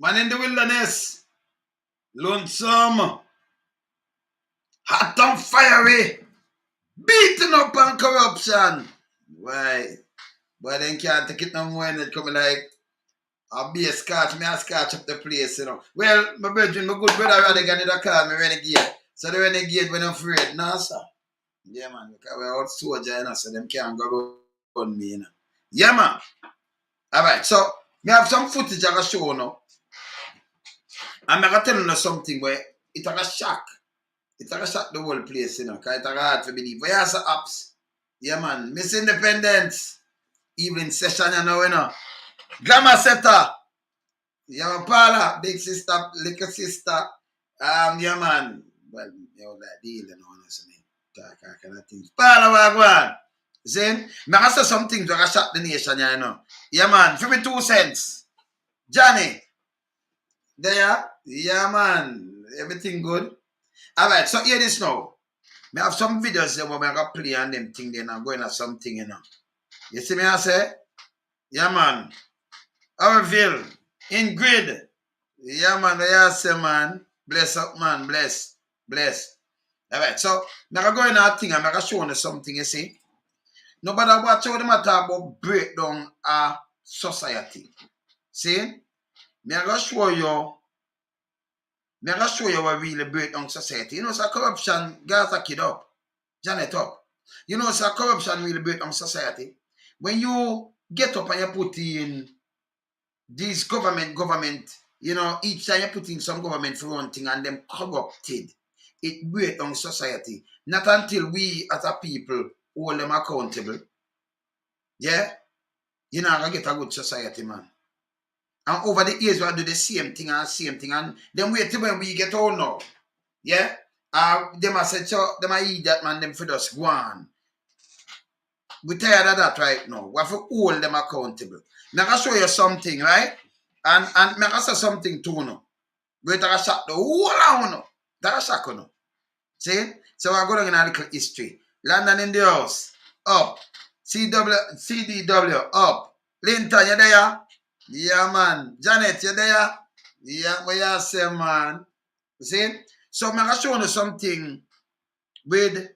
Man in the wilderness. Lonesome. Hot and fiery. Beating up on corruption. Why? But then can't take it no more and it come like I'll be a scotch, me a scotch up the place, you know. Well, my brethren, my good brother Radigan did call me renegade. So the renegade when I'm afraid. No, sir. Yeah, man, because we're out soldier, you know, so them can't go on me, you know. Yeah, man. Alright, so we have some footage I can show now. And I'm going to tell you something where it's a shock. It's a shock the whole place, you know, because it's hard to believe. But yeah, so apps. Yeah, man. Miss Independence. Evening session, you know. Glamour setter. Yeah, Paula, big sister, little sister. Yeah, man. Well, you know that deal, you know, honestly. That kind of things. Paula, wagwan. See? I say something to shock the nation, you know. Yeah, man. For me 2 cents. Johnny. There? Yeah, man. Everything good? Alright, so hear this now. I have some videos there where I'm going to play on them thing, then I'm going to something, you know. You see me, I say? Yeah, man. Orville. Ingrid. Yeah, man. Yeah, say, man. Bless up, man. Bless. Bless. Alright, so I'm going to go in that thing and I'm going to show you something, you see. Nobody watch how them talk about breakdown of society. See? I'm going to show you what really breakdown society. You know, so corruption gas a kid up. Janet up. You know, so corruption really breakdown society. When you get up and you put in this government, you know, each time you put in some government for one thing and them corrupted, it breaks down society. Not until we as a people hold them accountable. Yeah? You're not going to get a good society, man. And over the years, we do the same thing, and then wait till when we get old now. Yeah? Them a say, so, them a eat that, man, them for us go on. We're tired of that right now. We have to hold them accountable. Now, I'll show you something, right? And I'll say something too, no. We're going to shock the whole hour, no. That's a shock, no. See? So, we're going in a little history. London in the house. Up. CDW, up. Linton, you there? Yeah, man. Janet, you there? Yeah, what you say, man? See? So, I'm going to show you something with...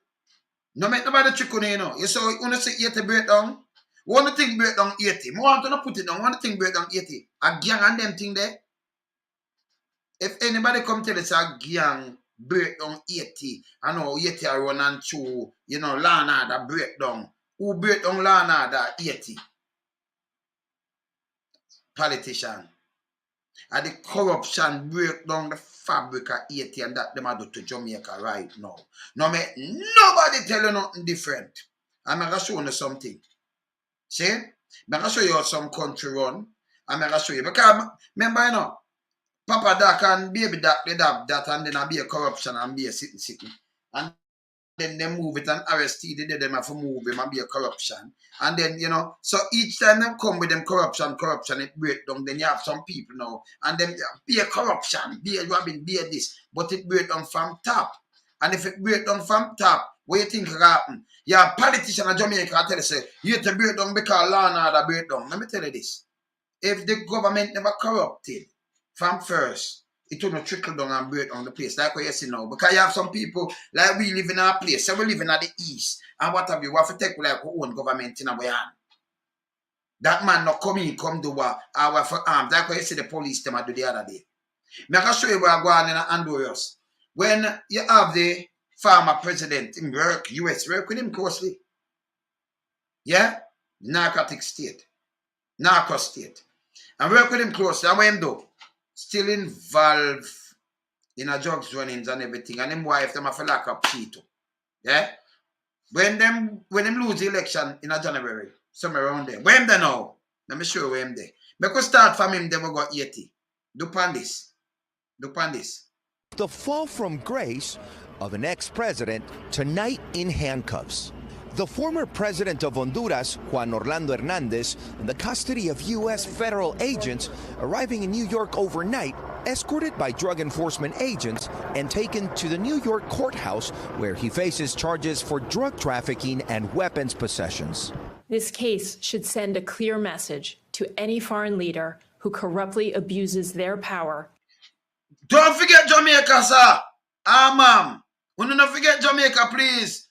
No make nobody trick on you, know. You saw you want to say 80 breakdown? One thing breakdown 80. I want to put it down. One thing breakdown 80. A gang and them thing there. If anybody come tell us a gang breakdown 80, I know 80 are run and two, you know, law and order breakdown. Who breakdown law and order 80? Politician. And the corruption break down the fabric of 80 and that them are do to Jamaica right now. No make nobody tell you nothing different. I'm going to show you something. See? I'm going to show you how some country run. I'm going to show you. Because remember, you know, Papa Doc and Baby Doc, they have that and then I'll be a corruption and be a sitting. And then they move it and arrest it, them have to move him and be a corruption. And then, you know, so each time they come with them corruption, it break down. Then you have some people now, and then be a corruption, be a robbing, be a this, but it break down from top. And if it break down from top, what you think will happen? Yeah, politician in Jamaica tell you, say, you have to break down because law and order break down. Let me tell you this. If the government never corrupted from first, it will not trickle down and break on the place. Like what you see now. Because you have some people, like we live in our place, so we live in the east. And what have you, we have to take like our own government in our hand. That man not come in, come do what, our for arms. Like what you see the police them do the other day. I can show you where I go on in Honduras. When you have the former president in work, US, work with him closely. Yeah? Narcotic state. Narco state. And work with him closely. And what him do? Still involved in a drugs runnings and everything. And them wife, them have to lock up she too. Yeah? When them lose the election in a January, somewhere around there. Where them there now? Let me show you where them there. Because start from him, them will go 80. Do pan this. Do pan this. The fall from grace of an ex-president tonight in handcuffs. The former president of Honduras, Juan Orlando Hernandez, in the custody of U.S. federal agents, arriving in New York overnight, escorted by drug enforcement agents and taken to the New York courthouse, where he faces charges for drug trafficking and weapons possessions. This case should send a clear message to any foreign leader who corruptly abuses their power. Don't forget Jamaica, sir. Ma'am. We don't forget Jamaica, please.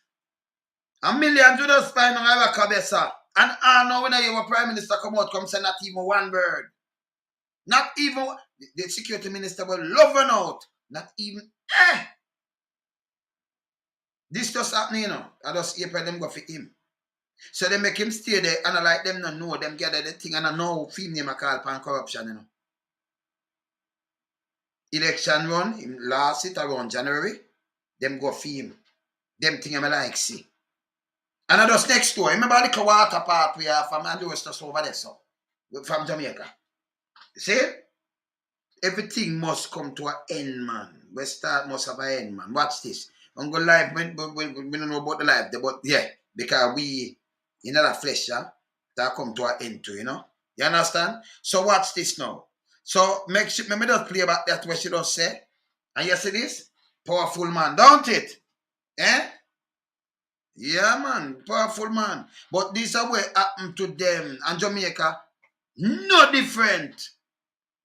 A million to the spine on our cabeza. And now when your prime minister come out, come say not even one word. Not even, the security minister will love her out. Not even, This just happening, you know. I just hear them go for him. So they make him stay there and I like them not know them gather the thing and I know film name I call pan corruption, you know. Election run, him last it around January, them go for him. Them thing I like see. And I just next door, remember the water part we have from Honduras just over there, so from Jamaica. You see? Everything must come to an end, man. We start must have an end, man. Watch this. I'm going live, we don't know about the live, but yeah, because we, in the flesh, that come to an end too, you know? You understand? So watch this now. So make sure, let me just play about that what she just say. And you see this? Powerful man, don't it? Eh? Yeah, man, powerful man. But this is what happened to them and Jamaica, no different.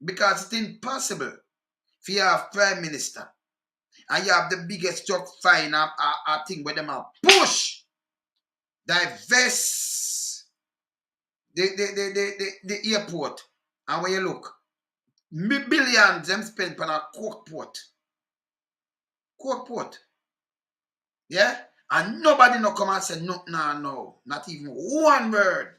Because it's impossible if you have prime minister and you have the biggest drug fine thing where them are push, divest the airport. And when you look, billions them spent on a coke port. Coke port. Yeah? And nobody no come and say no, not even one word.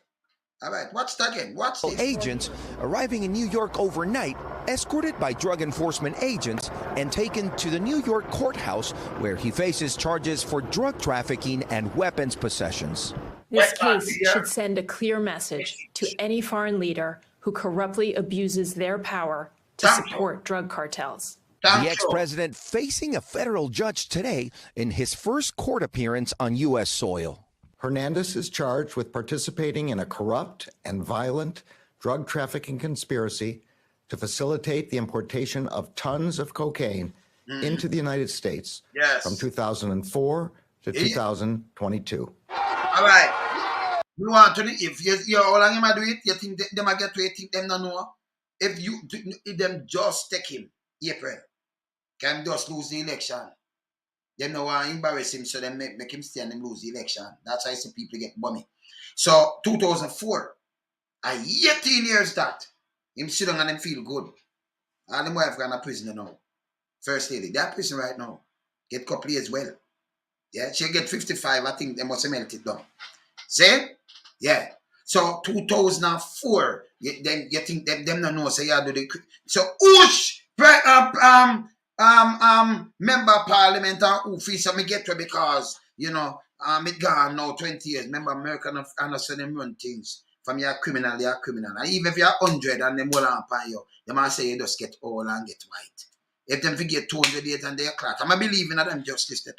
All right, watch it again. Watch this. Agents arriving in New York overnight, escorted by drug enforcement agents and taken to the New York courthouse where he faces charges for drug trafficking and weapons possessions. This case should send a clear message to any foreign leader who corruptly abuses their power to support drug cartels. The ex-president facing a federal judge today in his first court appearance on U.S. soil. Hernandez is charged with participating in a corrupt and violent drug trafficking conspiracy to facilitate the importation of tons of cocaine into the United States from 2004 to 2022. All right. You want to, if you're all long him do it, you think them I get to it, think them don't know. If them just take him, April, can just lose the election. They know why embarrass him, so they make him stay and them lose the election. That's why some people get bummy. So 2004, 18 years that, him sit down and them feel good. And them wife gone to prison now. First lady, they're prison right now. Get couple years well. Yeah, she get 55, I think they must have melted down. See? Yeah. So 2004, then you think them don't know, so you do the so whoosh member parliament and office me get to because you know it gone now 20 years. Member American understand them run things from your criminal, and even if you're 100 and them will upon you, they might say you just get old and get white. If them forget 208 and they're crack, I believe in them justice too.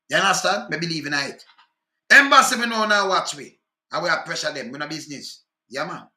You understand? I believe in it. Embassy we know now watch me. I will pressure them. We're not business. Yeah, man.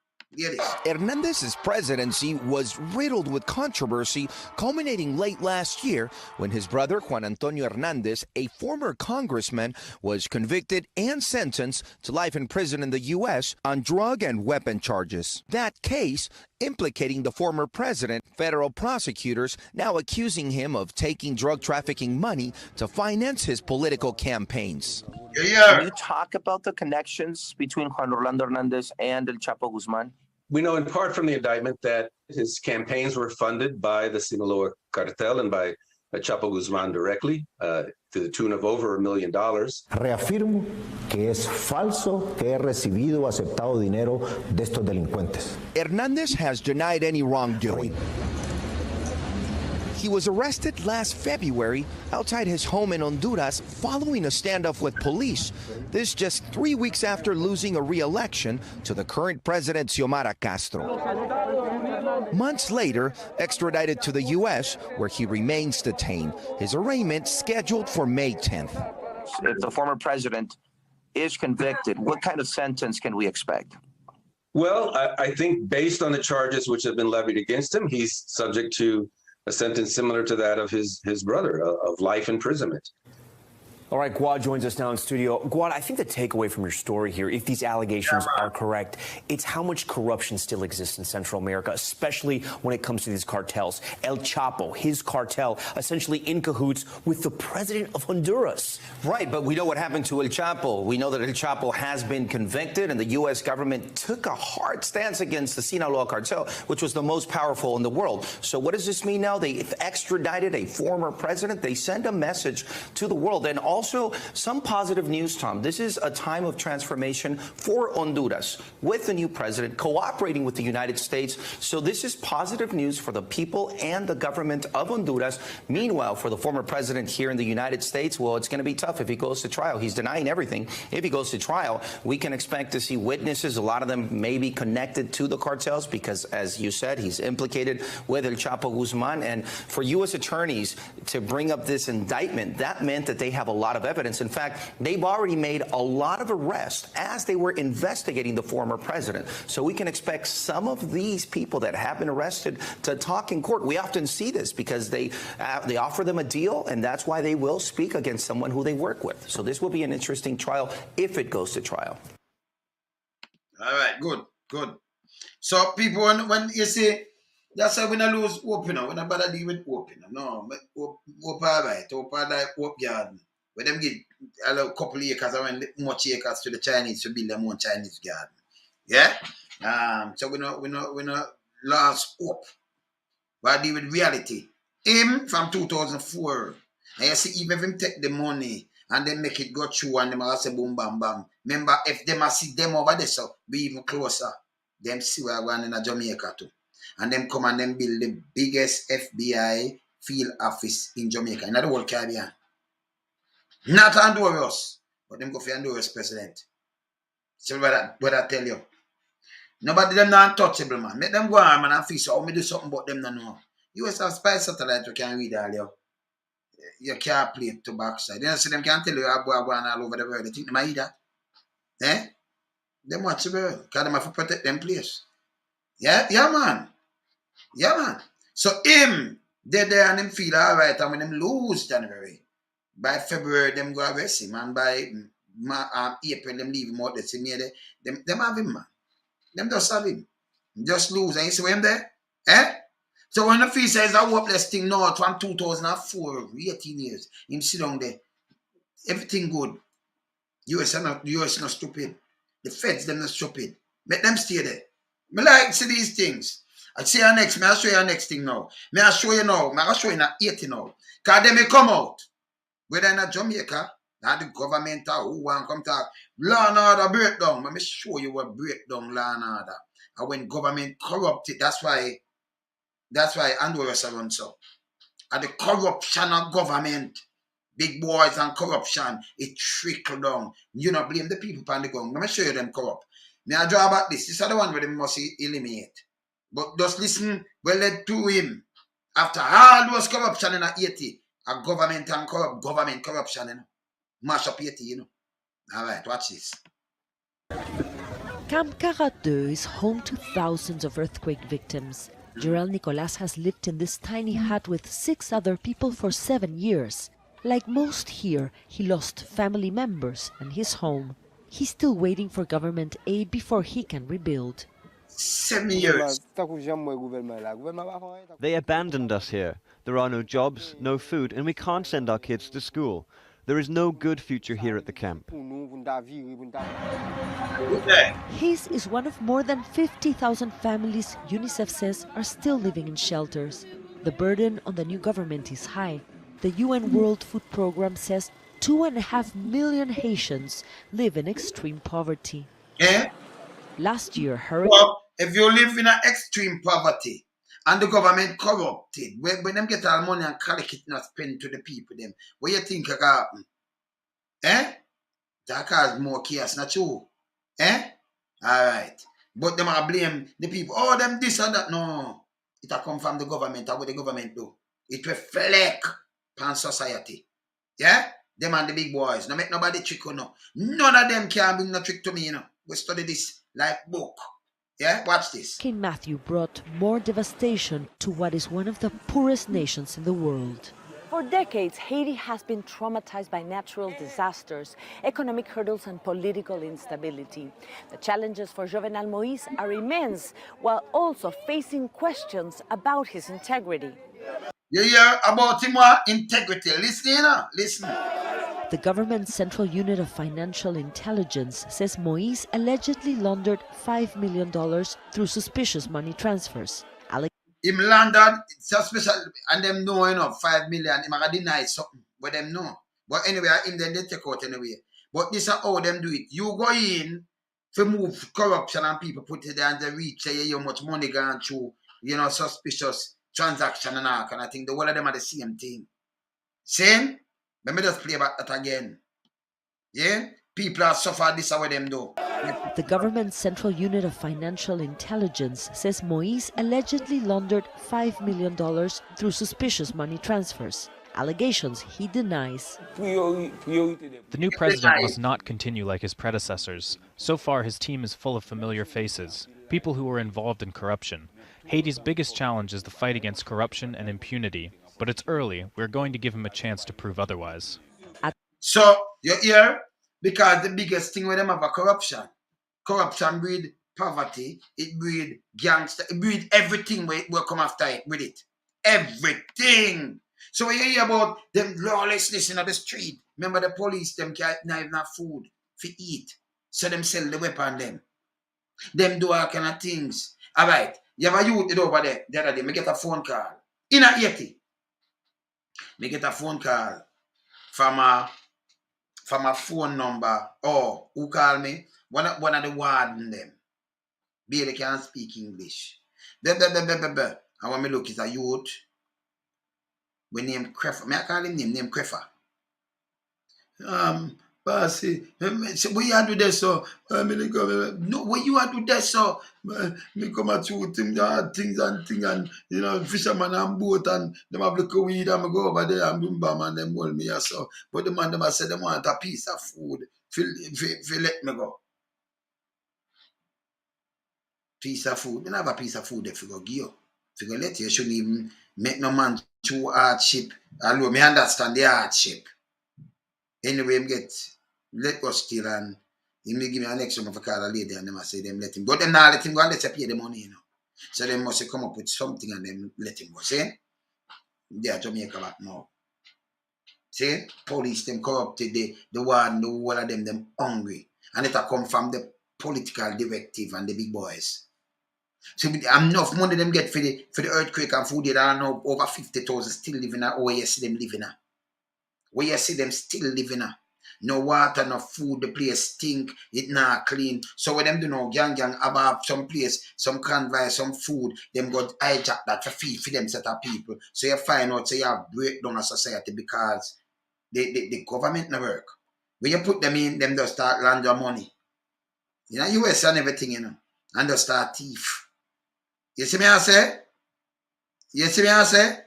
Hernandez's presidency was riddled with controversy, culminating late last year when his brother Juan Antonio Hernandez, a former congressman, was convicted and sentenced to life in prison in the U.S. on drug and weapon charges. That case implicating the former president, federal prosecutors now accusing him of taking drug trafficking money to finance his political campaigns. Can you talk about the connections between Juan Orlando Hernandez and El Chapo Guzman? We know in part from the indictment that his campaigns were funded by the Sinaloa cartel and by Chapo Guzman directly to the tune of over $1 million. Reafirmo que es falso que he recibido o aceptado dinero de estos delincuentes. Hernandez has denied any wrongdoing. He was arrested last February outside his home in Honduras following a standoff with police. This just 3 weeks after losing a re-election to the current president Xiomara Castro. Months later, extradited to the U.S., where he remains detained. His arraignment scheduled for May 10th. If the former president is convicted, what kind of sentence can we expect? Well, I think based on the charges which have been levied against him, he's subject to a sentence similar to that of his brother, of life imprisonment. All right, Guad joins us now in studio. Guad, I think the takeaway from your story here, if these allegations are correct, it's how much corruption still exists in Central America, especially when it comes to these cartels. El Chapo, his cartel, essentially in cahoots with the president of Honduras. Right, but we know what happened to El Chapo. We know that El Chapo has been convicted, and the U.S. government took a hard stance against the Sinaloa cartel, which was the most powerful in the world. So what does this mean now? They extradited a former president. They send a message to the world. And also some positive news, Tom. This is a time of transformation for Honduras with the new president cooperating with the United States. So this is positive news for the people and the government of Honduras. Meanwhile, for the former president here in the United States, well, it's going to be tough if he goes to trial. He's denying everything. If he goes to trial, we can expect to see witnesses. A lot of them may be connected to the cartels because, as you said, he's implicated with El Chapo Guzman. And for U.S. attorneys to bring up this indictment, that meant that they have a lot of evidence. In fact, they've already made a lot of arrests as they were investigating the former president. So we can expect some of these people that have been arrested to talk in court. We often see this because they offer them a deal, and that's why they will speak against someone who they work with. So this will be an interesting trial if it goes to trial. All right, good. So people, when you say, that's why we don't lose hope, you know. We don't bother deal with hope, you know. No, but hope all right. Hope are like hope garden. When them give a couple of acres and much acres to the Chinese to build their own Chinese garden. Yeah? So we not lost hope. But deal with reality. Him from 2004. And you see, even if him take the money and then make it go through and them say boom, bam, bam. Remember, if them see them over there, so be even closer. Them see where we're going in Jamaica too. And them come and them build the biggest FBI field office in Jamaica, in the whole Caribbean. Not Honduras, but them go for Honduras president. See what I tell you. Nobody them not untouchable, man. Make them go on, man, and feel so. Me do something about them, no know. You have spy satellite, you can read all you. You can't play it to backside. You know, see them can tell you how boy going all over the world. They think they might hear that. Eh? Them watch the world. Because them have to protect them place. Yeah, man. So him, they there and them feel all right, and when them lose January, by February, them go arrest him, and by April, them leave him out there. See me there. Them have him, man. Them just have him. Just lose. And you see him there? Eh? So when the fee says that hopeless thing now from 2004, 18 years, him sit down there. Everything good. US not stupid. The feds, them not stupid. Let them stay there. Me like see these things. I see you next. May I show you next thing now. May I show you now. May I show you in 80 now. Because they may come out. Whether in Jamaica, not the government or who want to come talk. Law and order breakdown. Let me show you what breakdown law and order. And when government corrupted, that's why Honduras are run so. And the corruption of government, big boys and corruption, it trickle down. You not blame the people on the ground. Let me show you them corrupt. May I draw back this? This is the one where they must eliminate. But just listen, well led to him. After all those corruption in Haiti, a government and government corruption, you know. Mash up Haiti, you know. All right, watch this. Camp 42 is home to thousands of earthquake victims. Jorel Nicolas has lived in this tiny hut with 6 other people for 7 years. Like most here, he lost family members and his home. He's still waiting for government aid before he can rebuild. 7 years. They abandoned us here. There are no jobs, no food, and we can't send our kids to school. There is no good future here at the camp. His is one of more than 50,000 families UNICEF says are still living in shelters. The burden on the new government is high. The UN World Food Programme says 2.5 million Haitians live in extreme poverty. Eh? Last year, hurricane... Well, if you live in an extreme poverty and the government corrupted, when them get all money and collect it not spend to the people, them, what you think can happen? Eh? That cause more chaos, not true? Eh? Alright. But them are blame the people. Oh, them this and that. No. It will come from the government. How what the government do? It reflect upon society. Yeah? Them and the big boys. No make nobody trick you, no. None of them can bring no trick to me, you know. We study this like book. Yeah? Watch this. King Matthew brought more devastation to what is one of the poorest nations in the world. For decades, Haiti has been traumatized by natural disasters, economic hurdles, and political instability. The challenges for Jovenel Moïse are immense, while also facing questions about his integrity. You hear about him integrity. Listen, listen. The government's Central Unit of Financial Intelligence says Moïse allegedly laundered $5 million through suspicious money transfers. Him landed suspicious, and them know enough 5 million. Him gonna deny something, but them know. But anyway, him then they take out anyway. But this is how them do it. You go in to move corruption and people put it there and they reach say how much money gone through, suspicious transaction and all kind of thing. The whole of them are the same thing. Same? Let me just play back that again. Yeah? People are suffered this how them do. The government's Central Unit of Financial Intelligence says Moïse allegedly laundered $5 million through suspicious money transfers. Allegations he denies. The new president must not continue like his predecessors. So far, his team is full of familiar faces, people who were involved in corruption. Haiti's biggest challenge is the fight against corruption and impunity. But it's early. We're going to give him a chance to prove otherwise. So, you hear? Because the biggest thing with them have a corruption. Corruption breed poverty, it breed gangster, it breed everything will come after it with it. Everything. So when you hear about them lawlessness in the street, remember the police, them can't have enough food to eat. So them sell the weapon them. Them do all kind of things. Alright, you have a youth over there the other day, me get a phone call. In a 80. Me get a phone call from a phone number. Oh, who call me? One of the warden them. Barely can't speak English. And when me look, it's a youth. We name Crefa. Me I call him name Crefa. Bossy, what you do this so? No, what you do this so? Me come at you things and fisherman and boat and them have look weed and me go over there and boom bam and them hold me so. But the man them said them want a piece of food. Feel let me go. Piece of food. They don't have a piece of food if you go give you. If you go let you shouldn't even make no man too hardship. Although me understand the hardship. Anyway, him get let go still and he may give me an extra of a call a lady and them I say them let him go. Them not let him go unless they pay the money, So they must come up with something and them let him go. See? They are Jamaica back now. See? Police them corrupted the one, the whole of them hungry. And it come from the political directive and the big boys. So enough money them get for the earthquake and food, they are now over 50,000 still living at where you see them living at. Where you see them still living at. No water, no food, the place stink, it not clean. So when them do no gang have some place, some convoy, some food, them go hijack that for feed for them set of people. So you find out, so you have breakdown of society because the government no work. When you put them in, them just start launder money. US and everything, and just start thief. You see me I say? You see me I say?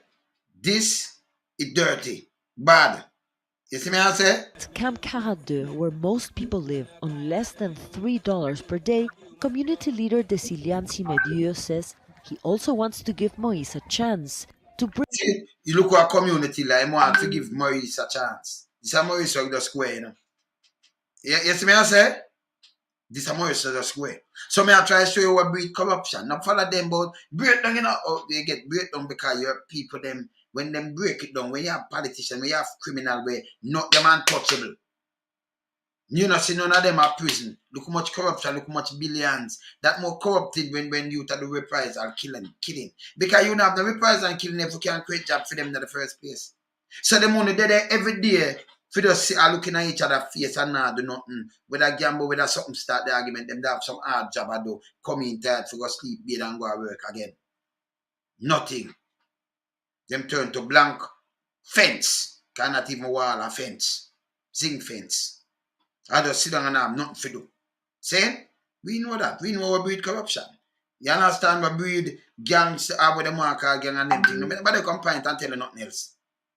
This is dirty, bad. You see me I say? At Camp 42, where most people live on less than $3 per day, community leader Desiliansi Medieux says he also wants to give Moïse a chance to bring... See, you look at a community like I want to give Moïse a chance. This is Moïse of the square, You see me I say? This is Moïse of the square. So me I try to show you what breed corruption. Not follow them, but break down, they get break down because your people, them, when them break it down, when you have politicians, when you have criminal, where not them untouchable. You know, see none of them are prison. Look how much corruption, look how much billions. That more corrupted when you to the reprisal killing. Because you don't have the reprisal and killing if you can't create job for them in the first place. So the money they're there every day. For just looking at each other's face and not do nothing. Whether gamble, whether something start the argument, them they have some hard job I do. Come in tired for go sleep, bed and go to work again. Nothing. Them turn to blank fence. Cannot even wall a fence. Zinc fence. I just sit down and have nothing to do. See? We know that. We know what breed corruption. You understand what breed gangs are with the marker gang and everything. But they come point and tell you nothing else.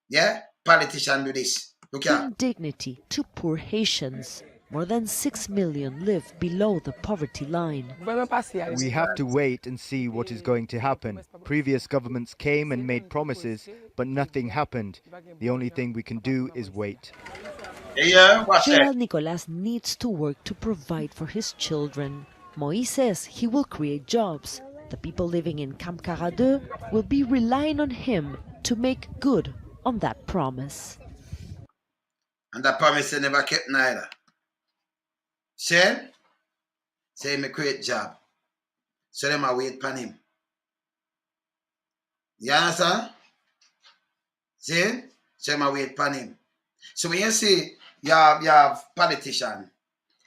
Yeah? Politicians do this. Look here. Dignity to poor Haitians. More than 6 million live below the poverty line. We have to wait and see what is going to happen. Previous governments came and made promises, but nothing happened. The only thing we can do is wait. Gerald Nicolas needs to work to provide for his children. Moïse says he will create jobs. The people living in Camp Caradeux will be relying on him to make good on that promise. And that promise they never kept neither. Say me create job. So them a wait upon him. You understand? See? So them a wait upon him. So when you see you have politician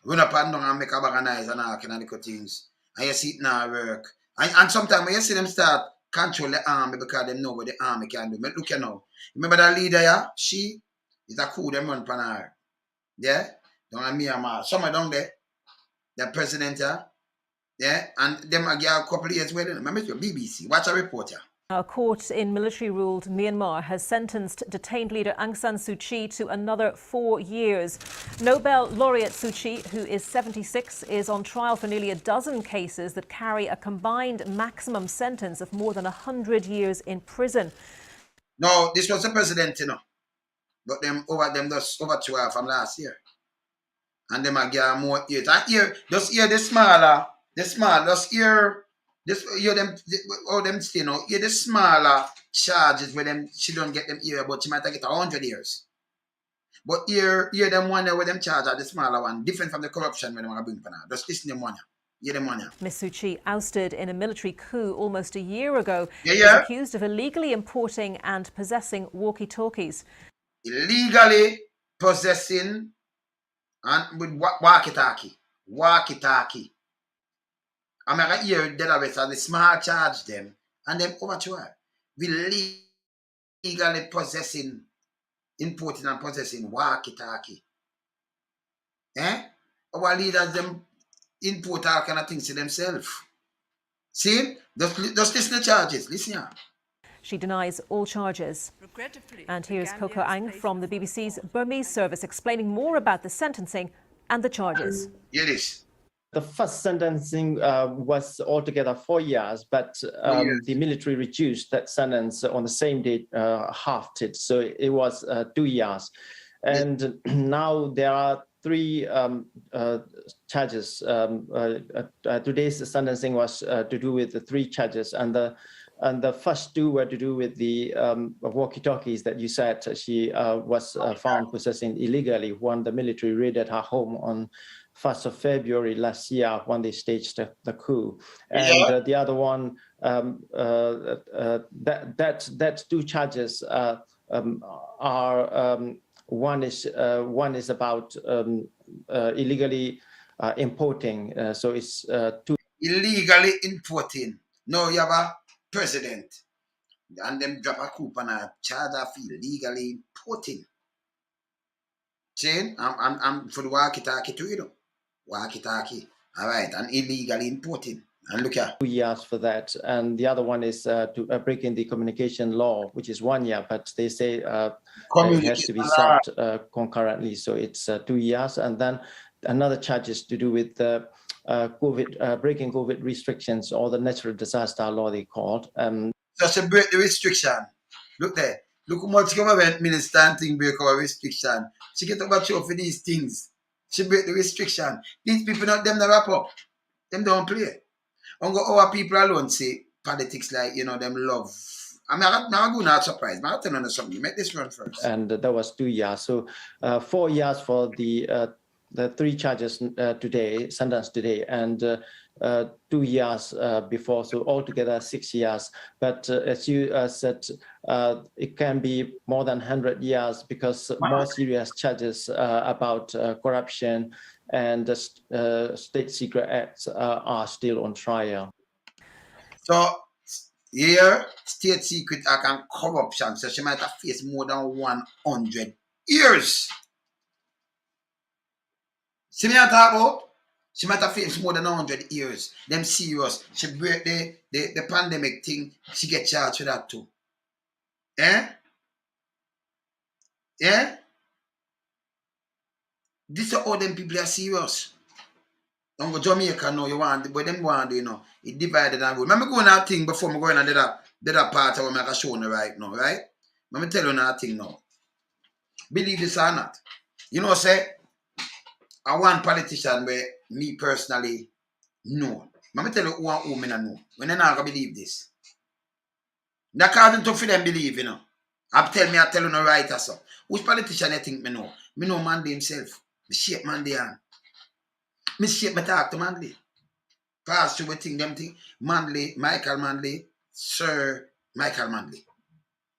run up and down and make a bag of noise and all kind of things, and you see it now work. And sometimes when you see them start control the army because they know what the army can do. Look you now. Remember that leader here? She is a coup them run upon her. Yeah? Down in Myanmar. Somewhere down there. The president here. Yeah? And them a get a couple of years waiting. Remember your BBC. Watch a report here. A court in military-ruled Myanmar has sentenced detained leader Aung San Suu Kyi to another 4 years. Nobel laureate Suu Kyi, who is 76, is on trial for nearly a dozen cases that carry a combined maximum sentence of more than 100 years in prison. No, this was the president, you know. But them over 12 from last year. And them a get more years. And here, just hear the smaller, just hear this, them say, you know, hear the smaller charges where them she don't get them here, but she might get 100 years. But here them one where them charge are the smaller one, different from the corruption where them are bring for now. Just listen to them one. Hear them one. Ms. Suu Kyi, ousted in a military coup almost a year ago, is accused of illegally importing and possessing walkie-talkies. Illegally possessing and with walkie-talkie. Walkie-talkie. I'm going to hear that of it, and the small charge them, and them over to her. We legally possessing, importing and possessing walkie-talkie. Our leaders, them import all kind of things to themselves. See? Just listen to charges. Listen here. She denies all charges. And here's Coco Ang from the BBC's Burmese service explaining more about the sentencing and the charges. Here it is. The first sentencing was altogether 4 years, but the military reduced that sentence on the same day, halved it. So it was 2 years. And now there are 3 charges. Today's sentencing was to do with the 3 charges. And the first 2 were to do with the walkie-talkies that you said she was found possessing illegally when the military raided her home on 1st of February last year when they staged the coup. And the other one, that 2 charges are one is about illegally importing. So it's 2 illegally importing. Now you have a president and them drop a coup on a charge of illegally importing. See, I'm for the walkie-talkie too, you know. Walkie-talkie. All right, and illegally importing. And look here. 2 years for that. And the other one is to break in the communication law, which is 1 year, but they say it has to be served concurrently. So it's 2 years. And then another charge is to do with breaking COVID restrictions or the natural disaster law they called. Just to break the restriction. Look there. Look how much government minister and thing break our restriction. She get over for these things. She break the restriction. These people not them the wrap up. Them don't play. And our people alone say politics like, you know, them love. I'm not going to surprise. I'm not telling you something. Make this run first. And that was 2 years. So 4 years for the 3 charges today, sentenced today, and 2 years before. So altogether 6 years. But as you said, it can be more than 100 years because more serious charges about corruption and state secret acts are still on trial. So here, state secret act and corruption, so she might have faced more than 100 years. See me talk about? She might have faced more than 100 years. Them serious. She break the pandemic thing. She get charged with that too. Yeah? This is how them people are serious. Don't go Jamaica now, you want, but them want to, you know, it divided and good. Let me go on that thing before I go in and the other part of what I'm showing you right now, right? Let me tell you that thing now. Believe this or not. You know, say, I want politician where me personally know. Let me tell you who I know. When they're not going to believe this. That causing to for them believe, you know. I tell you no right or so. Which politician I think me know? Me know Manley himself. Me shape Manley and me shape me talk to Manley. Pass through thing, them thing. Manley, Michael Manley, Sir Michael Manley.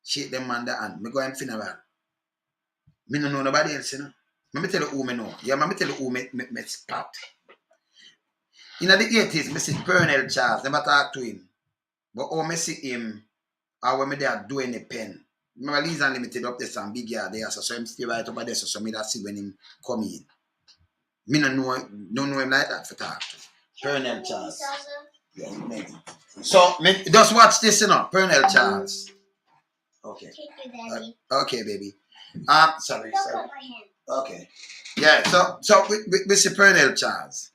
Shake them man the hand. Me go and funeral. Me no know nobody else, you know. Let me tell you who me know. Yeah, let me tell you who me spot. In the 80s, me see Pernell Charles. Never talk to him. But how me see him, or when me there doing a pen. Remember, Lee's Unlimited up there, some big yard there, so him stay right over there, so me that see when him come in. Me no know him like that for talk to. Pernell Charles. Yeah, maybe. So, me, just watch this, you know, Pernell Charles. Okay. Okay, baby. Sorry. Okay. Yeah, so we see Pernell Charles.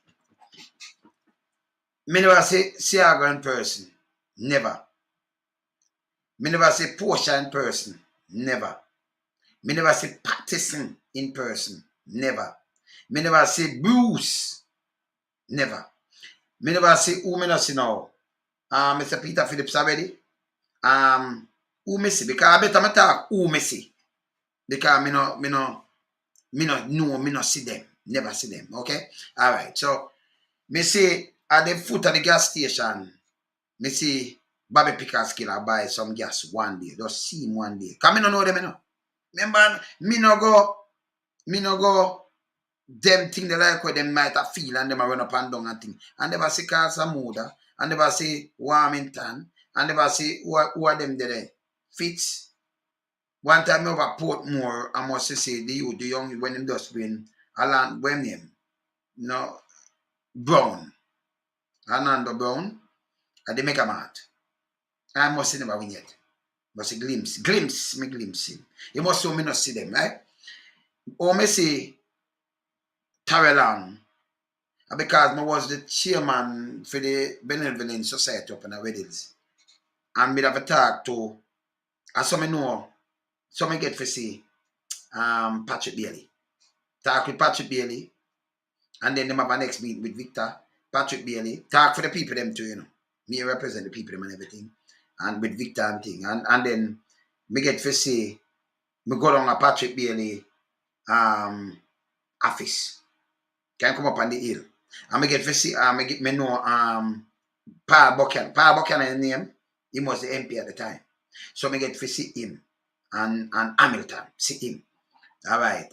Me never say Siaga in person. Never. Me never say Portia in person. Never. Me never say Pattison in person. Never. Me never say Bruce. Never. Me never say who me not see now. Mr. Peter Phillips already. Who me see? Because I better me talk who me see. Because me no see them. Never see them. Okay? Alright. So me see at the foot of the gas station, me see Bobby Pickers killer buy some gas one day. Just see him one day. Because me no know them, you know. Remember, me no go them thing they like where them might have feel and them a run up and down and thing. And never see Casa Muda, and never see Warmington, and never see who are them there. Fitz. One time over Portmore, I must say the young when them just win Alan when him. No Brown. Anando Brown. And they make a mad. I must say never win yet. But see glimpse him. You must show me not see them, right? Or me see Tarelang, because I was the chairman for the Benevolent Society up in the Weddings. And me have a talk to, as some know, some get to see Patrick Bailey. Talk with Patrick Bailey, and then them have a next meeting with Victor. Patrick Bailey, talk for the people them too, you know. Me represent the people them and everything. And with Victor and thing. And then me get to see, me go down a Patrick Bailey office. Can come up on the hill. And me get to see, me know Paul Buchanan. Paul Buchanan name, he was the MP at the time. So me get to see him and Hamilton, see him. All right.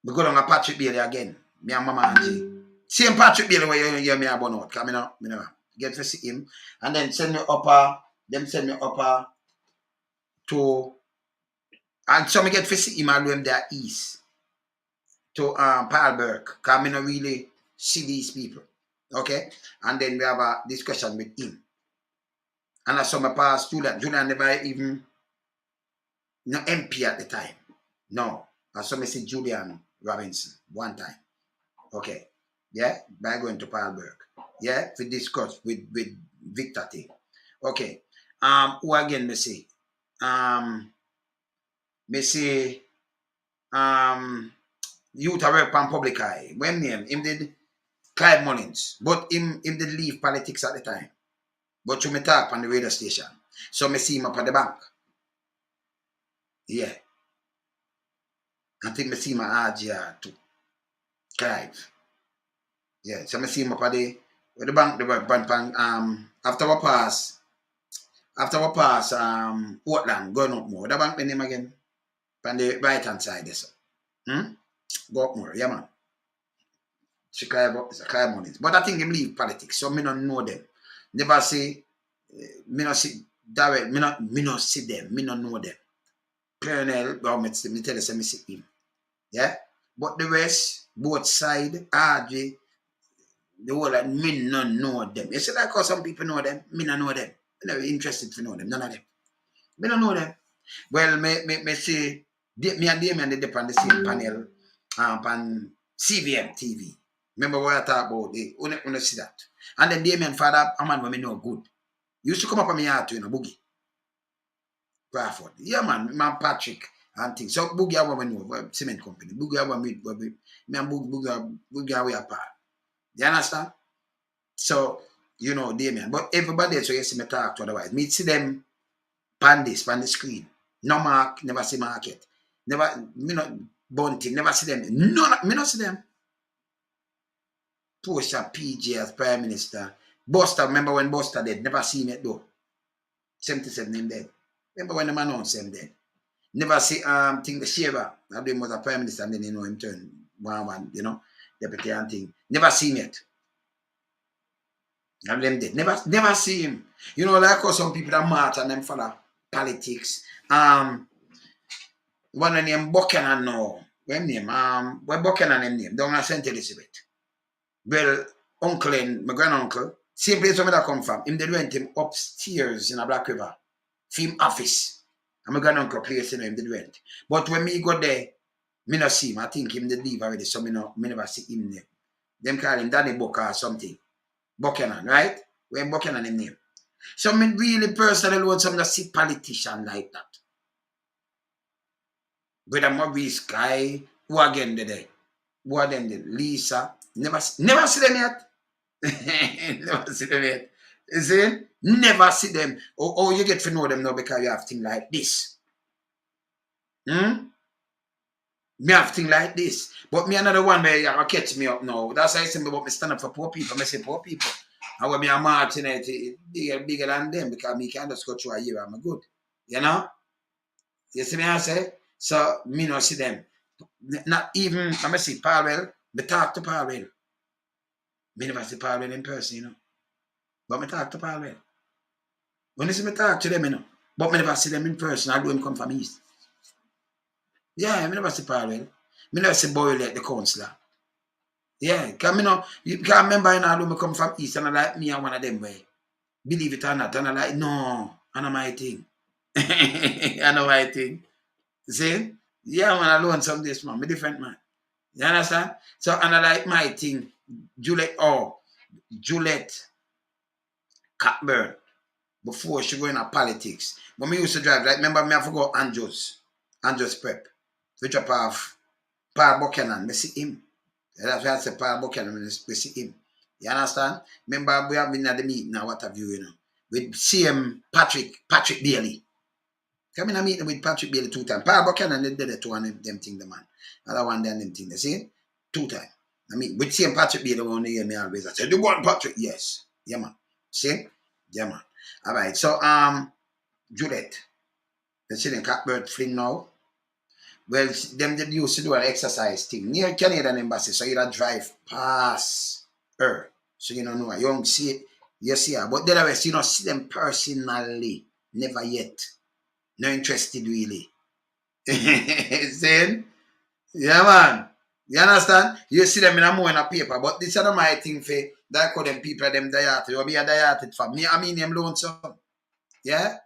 We go down a Patrick Bailey again. Me and Mama Angie. Same Patrick Bailey where you hear me about out. Because me know. Get to see him. And then send me up to, and so me get to see him and them there east. To Paul Burke. Because me not really see these people. Okay? And then we have a discussion with him. And I saw my past Julian. Julian never even no MP at the time. No. I saw me see Julian Robinson one time. Okay. Yeah? By going to Paul Burke. Yeah? We discuss with Victor thing. Okay. Who again me see? Me see youth work on public eye. When name? Him did Clive Mullins. But him did leave politics at the time. But you me talk on the radio station. So me see him up at the bank. Yeah. I think me see my RGR too. Clive. Yeah. So me see him up at the bank, after we pass Portland, going up more. The bank the name again. On the right hand side so. Go up more, yeah man. It's a Clive Mullins. But I think him leave politics, so me not know them. Never say me not see direct, me not see them, me not know them. Pernell, government, me tell you, say me see him. Yeah? But the rest, both side, RJ, the whole like me not know them. You see like how some people know them, me not know them. I'm not interested to know them, none of them. Me not know them. Well, me see, me and Damien they dip on the same panel on CVM TV. Remember what I talk about? They only see that. And then Damien father, a man when me know good. He used to come up on me heart to boogie. Bradford. Yeah, man Patrick and things. So boogie I want to know cement company. Boogie I want me and boogie we apart. You understand? So you know Damien. But everybody else so you see me talk to otherwise. Me see them pan the screen. No mark, never see market. Never me not bunting, never see them. No, me not see them. Post a PJ as Prime Minister. Buster, remember when Buster dead? Never seen it though. 77 him dead. Remember when the man announced him dead? Never see thing the Shaver. That was a Prime Minister and then you know him turn one, you know, deputy and thing. Never seen it. And them dead. Never see him. You know, like how some people that march and them follow politics. One of them Buchanan now. What name? What Buchanan them name? Down at St. Elizabeth. Well, uncle and my granduncle, same place where I come from. Him they went him upstairs in a Black River. Film office. And my granduncle place in him they went. But when me go there, me not see him. I think him they leave already, so me never see him there. Them call him Danny Booker or something. Buchanan, right? When Buchanan him name. So me really personally want some to see politician like that. Brother Maurice Guy, who again today? Who are them? Lisa. Never see them yet. Never see them yet. You see? Never see them. Oh, you get to know them now because you have things like this. Me have things like this. But me another one where you have to catch me up now. That's why I say about me stand up for poor people. I say poor people. And when me a marching it bigger than them because me can't just go through a year and I'm good. You know? You see me I say? So me not see them. Not even, I see Powell. Me talk to Powell. Me never see Powell in person, you know. But me talk to Powell. When you see me talk to them, you know. But me never see them in person. I do him come from East. Yeah, me never see Powell. Me never see Boyle at the councillor. Yeah, because me know, you can't remember, you know, me come from East and I like me and one of them way. Believe it or not. And I like, no, I know my thing. I know my thing. See? Yeah, man, I learn some this, man. Me different, man. You understand? So, and I like my thing. Juliet Cockburn, before she go in politics. When me used to drive, like, remember me, I forgot Andrews Prep. We drop off Paul Buchanan, me see him. That's why I say Paul Buchanan, we see him. You understand? Remember, we have been at the meeting now, what have you know, with CM Patrick Bailey. Come in a meeting with Patrick Bailey 2 times. Paul Buchanan did it 2 and them thing, the man. Other one them thing, they see? 2 times. I mean, with CM Patrick Bailey, when they hear me always, I say, you want Patrick? Yes. Yeah, man. See? Yeah, man. All right. So, Juliet. You see them Cockburn fling now? Well, them they used to do an exercise thing near Canadian Embassy, so you drive past her. So you don't know her. You don't see it. You see her. But the other way, you don't see them personally. Never yet. No interested really. Saying? Yeah, man. You understand? You see them in a more in a paper, but this is not my thing for that call them people them diated. You be a diated for me. I mean them lonesome. Yeah?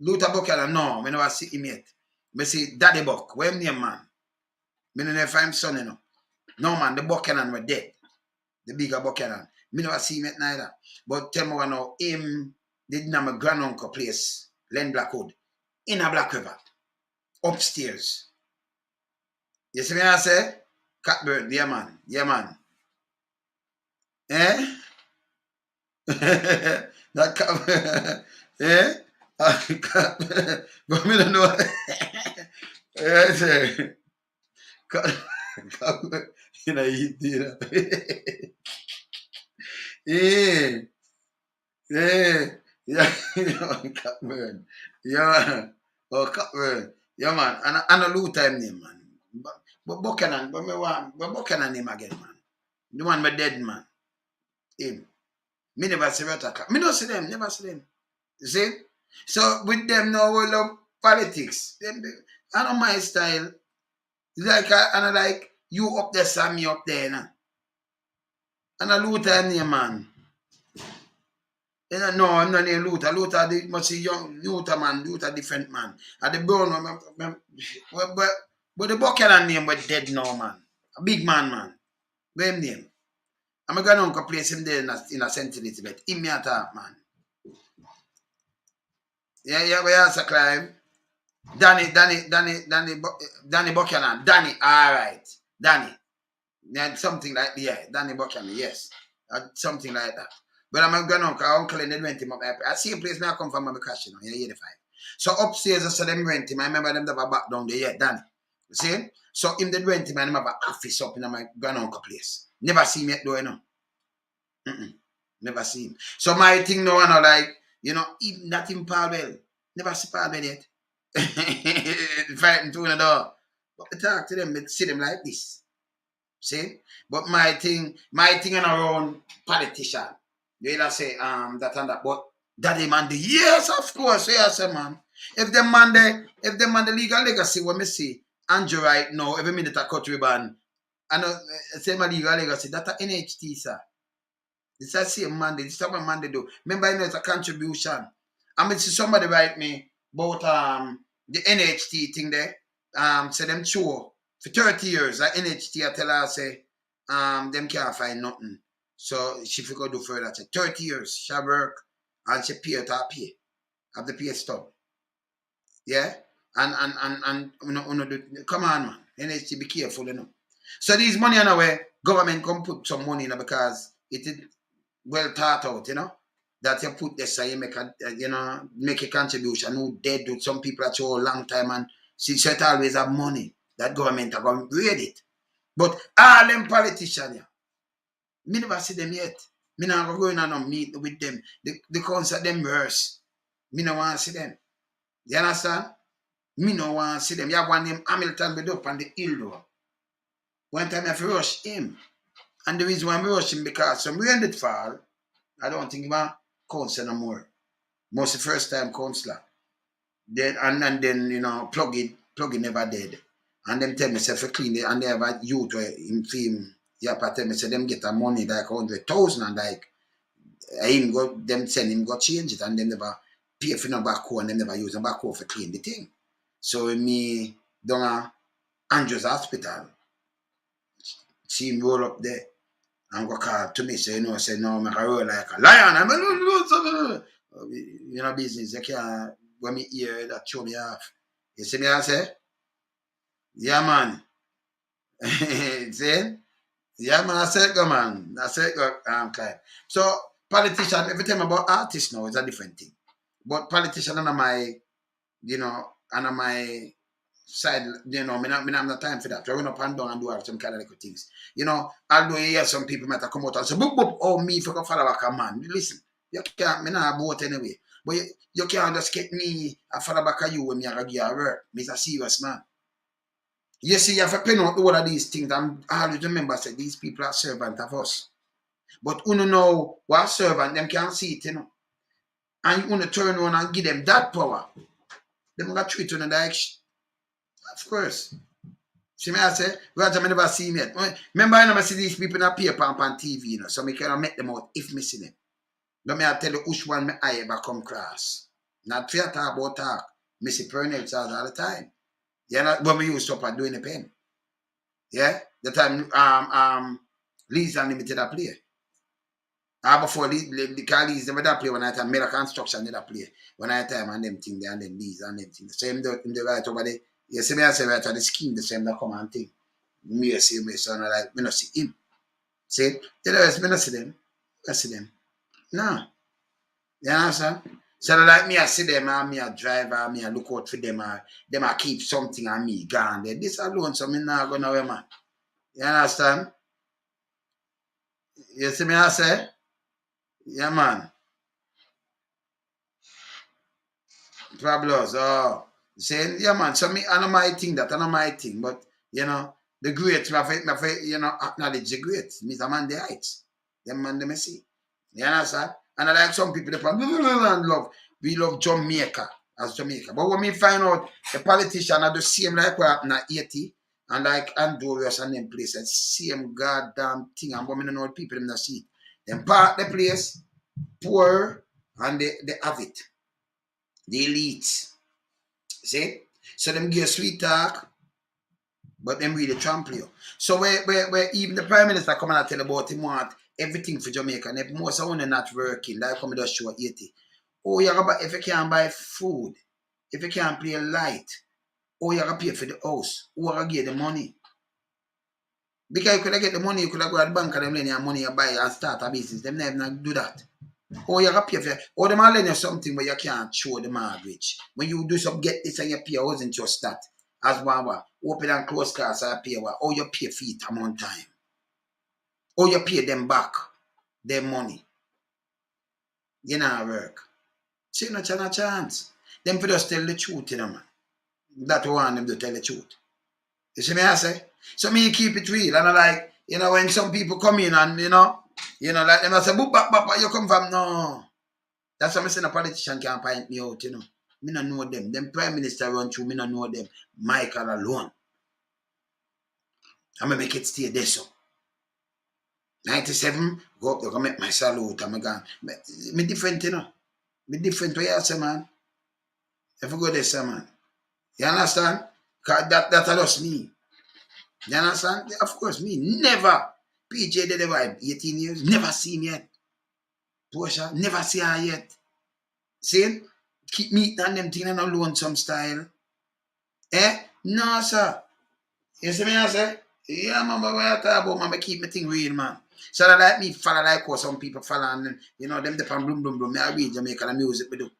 Luther Buchanan, no, I never see him yet. I see Daddy Buck, where him name man? I never find him son, you know. No man, the Buchanan were dead. The bigger Buchanan. I never see him yet neither. But tell me what now, him did not my granduncle place, Len Blackwood, in a Black River. Upstairs. You see me I say? Catbird, yeah man. Yeah man. Eh? That catbird. Eh? But me don't know. Yeah, say. Catbird. You know, you know. Yeah. Yeah. Yeah. Catbird. Yeah. Oh, Catbird. Yeah man. And a low time name man. But Buchanan, but Buchanan name again, man. The one my dead man. Him. Me never see Rataka. Me don't see them, never see them. You see? So with them now we love politics. I know my style. It's like I like you up there, Sam, me up there, nah. And a Luther name, man. You know, no, I'm not named Luther. Luther must be young Luther man, Luther different man. And the brown one, but the Buchanan name was dead now, man. A big man. Where him name? I'm going to place him there in a St. Elizabeth. Him me attack, man. Yeah, where else I climb? Danny Buchanan. Danny, all right. Danny. Yeah, something like Danny Buchanan, yes. Something like that. But I'm going to uncle and they rent him up. I see a place where I come from, I'm crashing on. Yeah, 85. So upstairs, I saw them rent him. I remember them have a back down there, yeah, Danny. You see? So him they rent him and him have an office up in my granduncle place. Never see him yet though, you know. Never see him. So my thing now, I know, like, you know, even that in Palwell. Never see Palwell yet. Fighting through the door. But I talk to them, I see them like this. See? But my thing in around politician. You either say that and that. But daddy man, yes, of course, yes, man. If the man the legal legacy, what me see, Andrew right now, every minute I cut ribbon. I know say my legal legacy, that's a NHT, sir. This is the same man, this is what man they do. Remember, I know it's a contribution. I mean, see somebody write me about the NHT thing there. Say them sure for 30 years, the NHT I tell her say them can't find nothing. So she figure do further. Say 30 years, she work and she pay to pay. Have the pay stop. Yeah? And come on, man. NHT be careful, you know. So these money in a way, government come put some money in because it is well thought out, you know. That you put this, you make a, make a contribution. Who dead with some people at you a long time and see, so it always have money. That government are going to read it. But all them politicians, me never see them yet. Me not going on and meet with them. The concert them worse. Me no want to see them. You understand? Me no want to see them. You have one name Hamilton with up on the hill though. One time I have to rush him. And the reason why I'm rushing because some rain did fall. I don't think I'm council no more. Most the first time councillor. Then and then, you know, plug it never dead. And them tell me say for clean it and they have a youth where in film. Yeah, but tell me say them get a money like 100,000 and like him go them send him go change it and them never pay for no backhoe and them never use a backhoe for clean the thing. So me down at Andrews Hospital, see him roll up there and go call to me, say, say no, make a roll like a lion. I'm you know, business, you can't, when me hear that show me off. You see me, I say? Yeah, man. See? Yeah, man, I said go, man. I said go, okay. So, politician, every time about artists now, it's a different thing. But politician on my, you know, on my side, you know, me not have no time for that. I run up and down and do some kind of little things. You know, although you hear some people might come out and say, boop, boop, oh, me for go follow back a man. Listen, you can't, me not vote anyway. But you can't just get me and follow back a you when me are give you work. Me's a serious man. You see, you have to pen out all of these things and always remember, say, these people are servants of us. But you know what servant, them can't see it, you know. And you want to turn around and give them that power. Them got treat you in the direction. Of course. See me, I say, Roger, I never see him yet. Remember, I never see these people in a paper on TV, you know, so I cannot make them out if me see them. But me, I tell you which one I ever come across. Not fair talk about talk. Me see Pernell all the time. You know, when we used to stop doing the pen. Yeah? The time Lee's Unlimited a play. Before Lee's never that play when I time Miller Construction did a play. When I time and them thing there and then Lee's and them thing. So him the right over there. You see me I say right on the scheme the same that come and thing. Me see me so I like me not see him. See? The rest me not see them. I see them. No. You understand? So like me I see them and me a driver, me a look out for them and them a keep something on me gone there. This alone so me not go nowhere, man. You understand? You see me I say? Yeah, man. Problems. Oh. Saying, yeah, man. So me, I know my thing, that I know my thing. But, you know, the great, you know, acknowledge the great. Mr. Man, the heights. Them man, they see. You understand? And I like some people, they love. We love Jamaica as Jamaica. But when we find out the politician are the same like what happened at Haiti and like Honduras and them places, same goddamn thing. And women and old people, them not see it. Them part the place, poor, and they have it. The elite. See? So them give sweet talk, But them really trample you. So where even the Prime Minister come and tell about him want everything for Jamaica, and if most of them not working, that come just show 80. Oh, you gotta, if you can't buy food, if you can't pay light, oh, you gotta pay for the house, who are get the money? Because you could get the money, you could go to the bank and them lend you money you buy and start a business. Them never not do that. Oh, you gotta pay for it. Or them lend you something where you can't show the mortgage. When you do some get this and you pay, wasn't just that. As one, open and close cards I pay what? Or you pay for it amount time. Or you pay them back their money. You know work. See no chance. Them for just tell the truth, you know, man. That one them to tell the truth. You see me I say? So me keep it real. And I like, you know, when some people come in and you know, like them I say, boop, bop, you come from no. That's why I say a politician can't point me out, you know. Me not know them. Them prime minister run through, me not know them. Michael alone. I'm gonna make it stay there so. 97, go up there, go make my salute, I'm gone. Me different, you know. Me different way I say, man. If I go there, say, man. You understand? Cause that just me. You understand? Of course, me never. PJ did the 18 years, never see me yet. Portia, never see her yet. See? Keep meeting and them thing and alone some style. Eh? No, sir. You see me I say? Yeah, man, but what I talk about, man, I keep my thing real, man. So that like me follow like what some people follow and, you know, them depend bloom. Me I read Jamaican and music we do.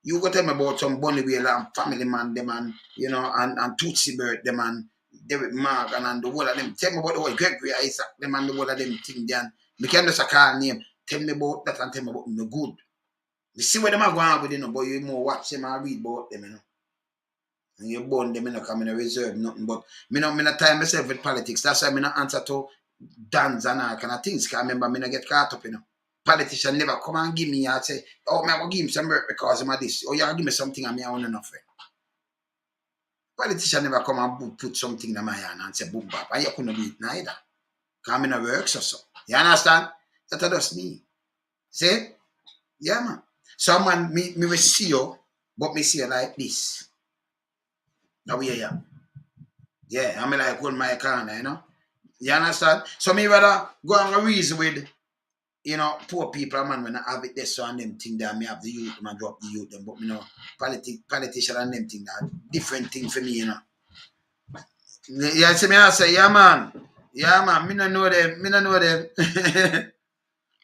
You go tell me about some Bunny Whale and Family Man, them and, you know, and Tootsie Bird, them and David Morgan and the whole of them. Tell me about the whole Gregory Isaac, them and the whole of them thing then. Me can just call name. Tell me about that and tell me about the good. You see where them are going with, you know, but you more watch them and read about them, you know. And you born them, you know, come in a reserve, nothing. But me not time myself with politics. That's why I not answer to dance and all kind of things. Because I remember me not get caught up, you know. Politician never come and give me and say, oh, man, I will give him some work because of this. Or you give me something and me I want enough. Politician never come and put something in my hand and say, boom, bap. And you couldn't do it neither. Because I work so. You understand? That's just me. See? Yeah, man. So, man, me will see you, but me see you like this. Now we are. Yeah, I mean like hold my corner, you know. You understand? So me rather go and reason with, you know, poor people, man, when I have it this so and them thing that me have the youth, man, drop the youth them, but you know, politician and them thing that different thing for me, you know. Yeah, see me I say, yeah man, me no know them.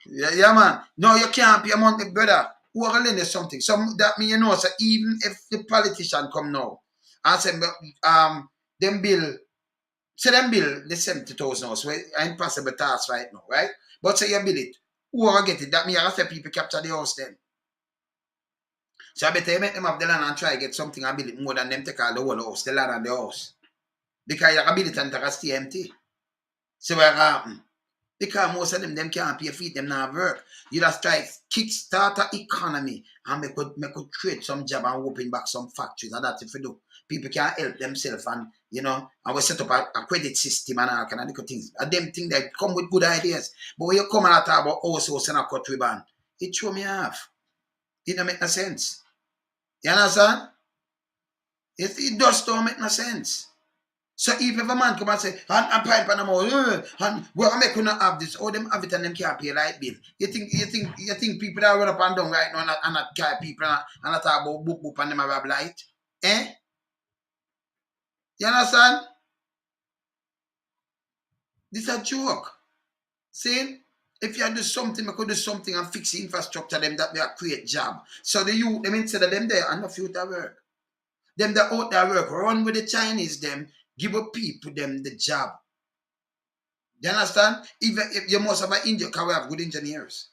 yeah, man. No, you can't pay among the brother. Who are lending something? So that mean you know, so even if the politician come now and say them bill, the 70,000 house, well, impossible task right now, right? But say you build it, who are get it? That means I say people capture the house then. So I better you make them have the land and try to get something and build it more than them take all the whole house, the land and the house. Because you can build it and take a stay empty. So what happen? Because most of them can't pay for it, them not work. You just try to kickstart the economy and make could create some job and open back some factories. And that's if you do. People can help themselves and, you know, and we set up a credit system and all kind of little things. And them things that come with good ideas. But when you come and talk about house and a cut ribbon, it throw me off. It don't make no sense. You understand? It just don't make no sense. So if a man come and say, and pipe and and well, make not have this, all them have it and them can't pay light bill. You think people that run up and down right now and not carry people and not talk about boop and them have light? Eh? You understand? This is a joke. See? If you do something, I could do something and fix the infrastructure them that they create job. So the youth, them instead of them there and the future work. Them that out there work, run with the Chinese them, give up people them the job. You understand? Even if you must have an India, because we have good engineers.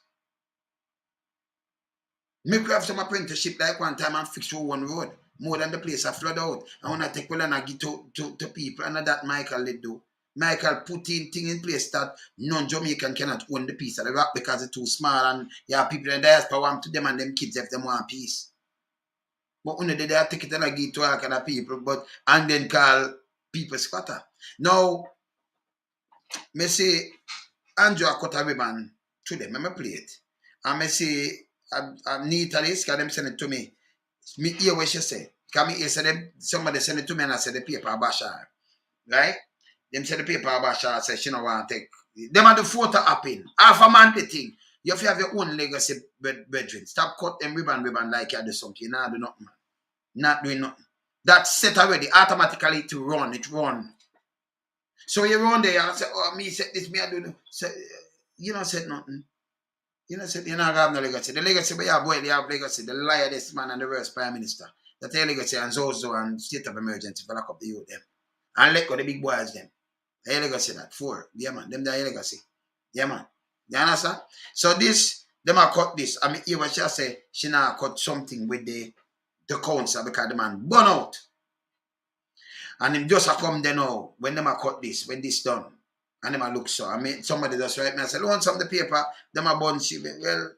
Maybe we have some apprenticeship like one time and fix one road. More than the place I flood out. I want to take well and I give to people. And that Michael did do. Michael put in thing in place that non-Jamaican cannot own the piece of the rock because it's too small and you have people in the diaspora want to them and them kids if they want peace. But when they take it and I give to all kind of people, and then call people squatter. Now, me say Andrew cut a ribbon to them, I play it. And me say I need this, because them send it to me. Me hear what she say. Because me hear say them, somebody send it to me and I say the paper Bashar. right? Them say the paper about Shaw say she no want to take. Them are the photo upping. Half a man the thing. You have to have your own legacy, brethren. Stop cut them ribbon like you do something. You not do nothing, man. Not doing nothing. That's set already. Automatically to run. It run. So you run there and say, oh, me said this, me I do no. So, you don't say nothing. You know, you not have no legacy. The legacy where you have, boy, they have legacy. The liar, this man, and the worst prime minister. That's their legacy and Zozo and state of emergency for lock up the youth them. And let go the big boys them. Their legacy that. 4. Yeah, man. Them their legacy. Yeah, man. You understand? So this, them are cut this. I mean, even she say she now cut something with the council because the man burn out. And him just a come there now when them are cut this, when this done. And them a look so. I mean, somebody just write me and say, want some of the paper, them a burn she. Well,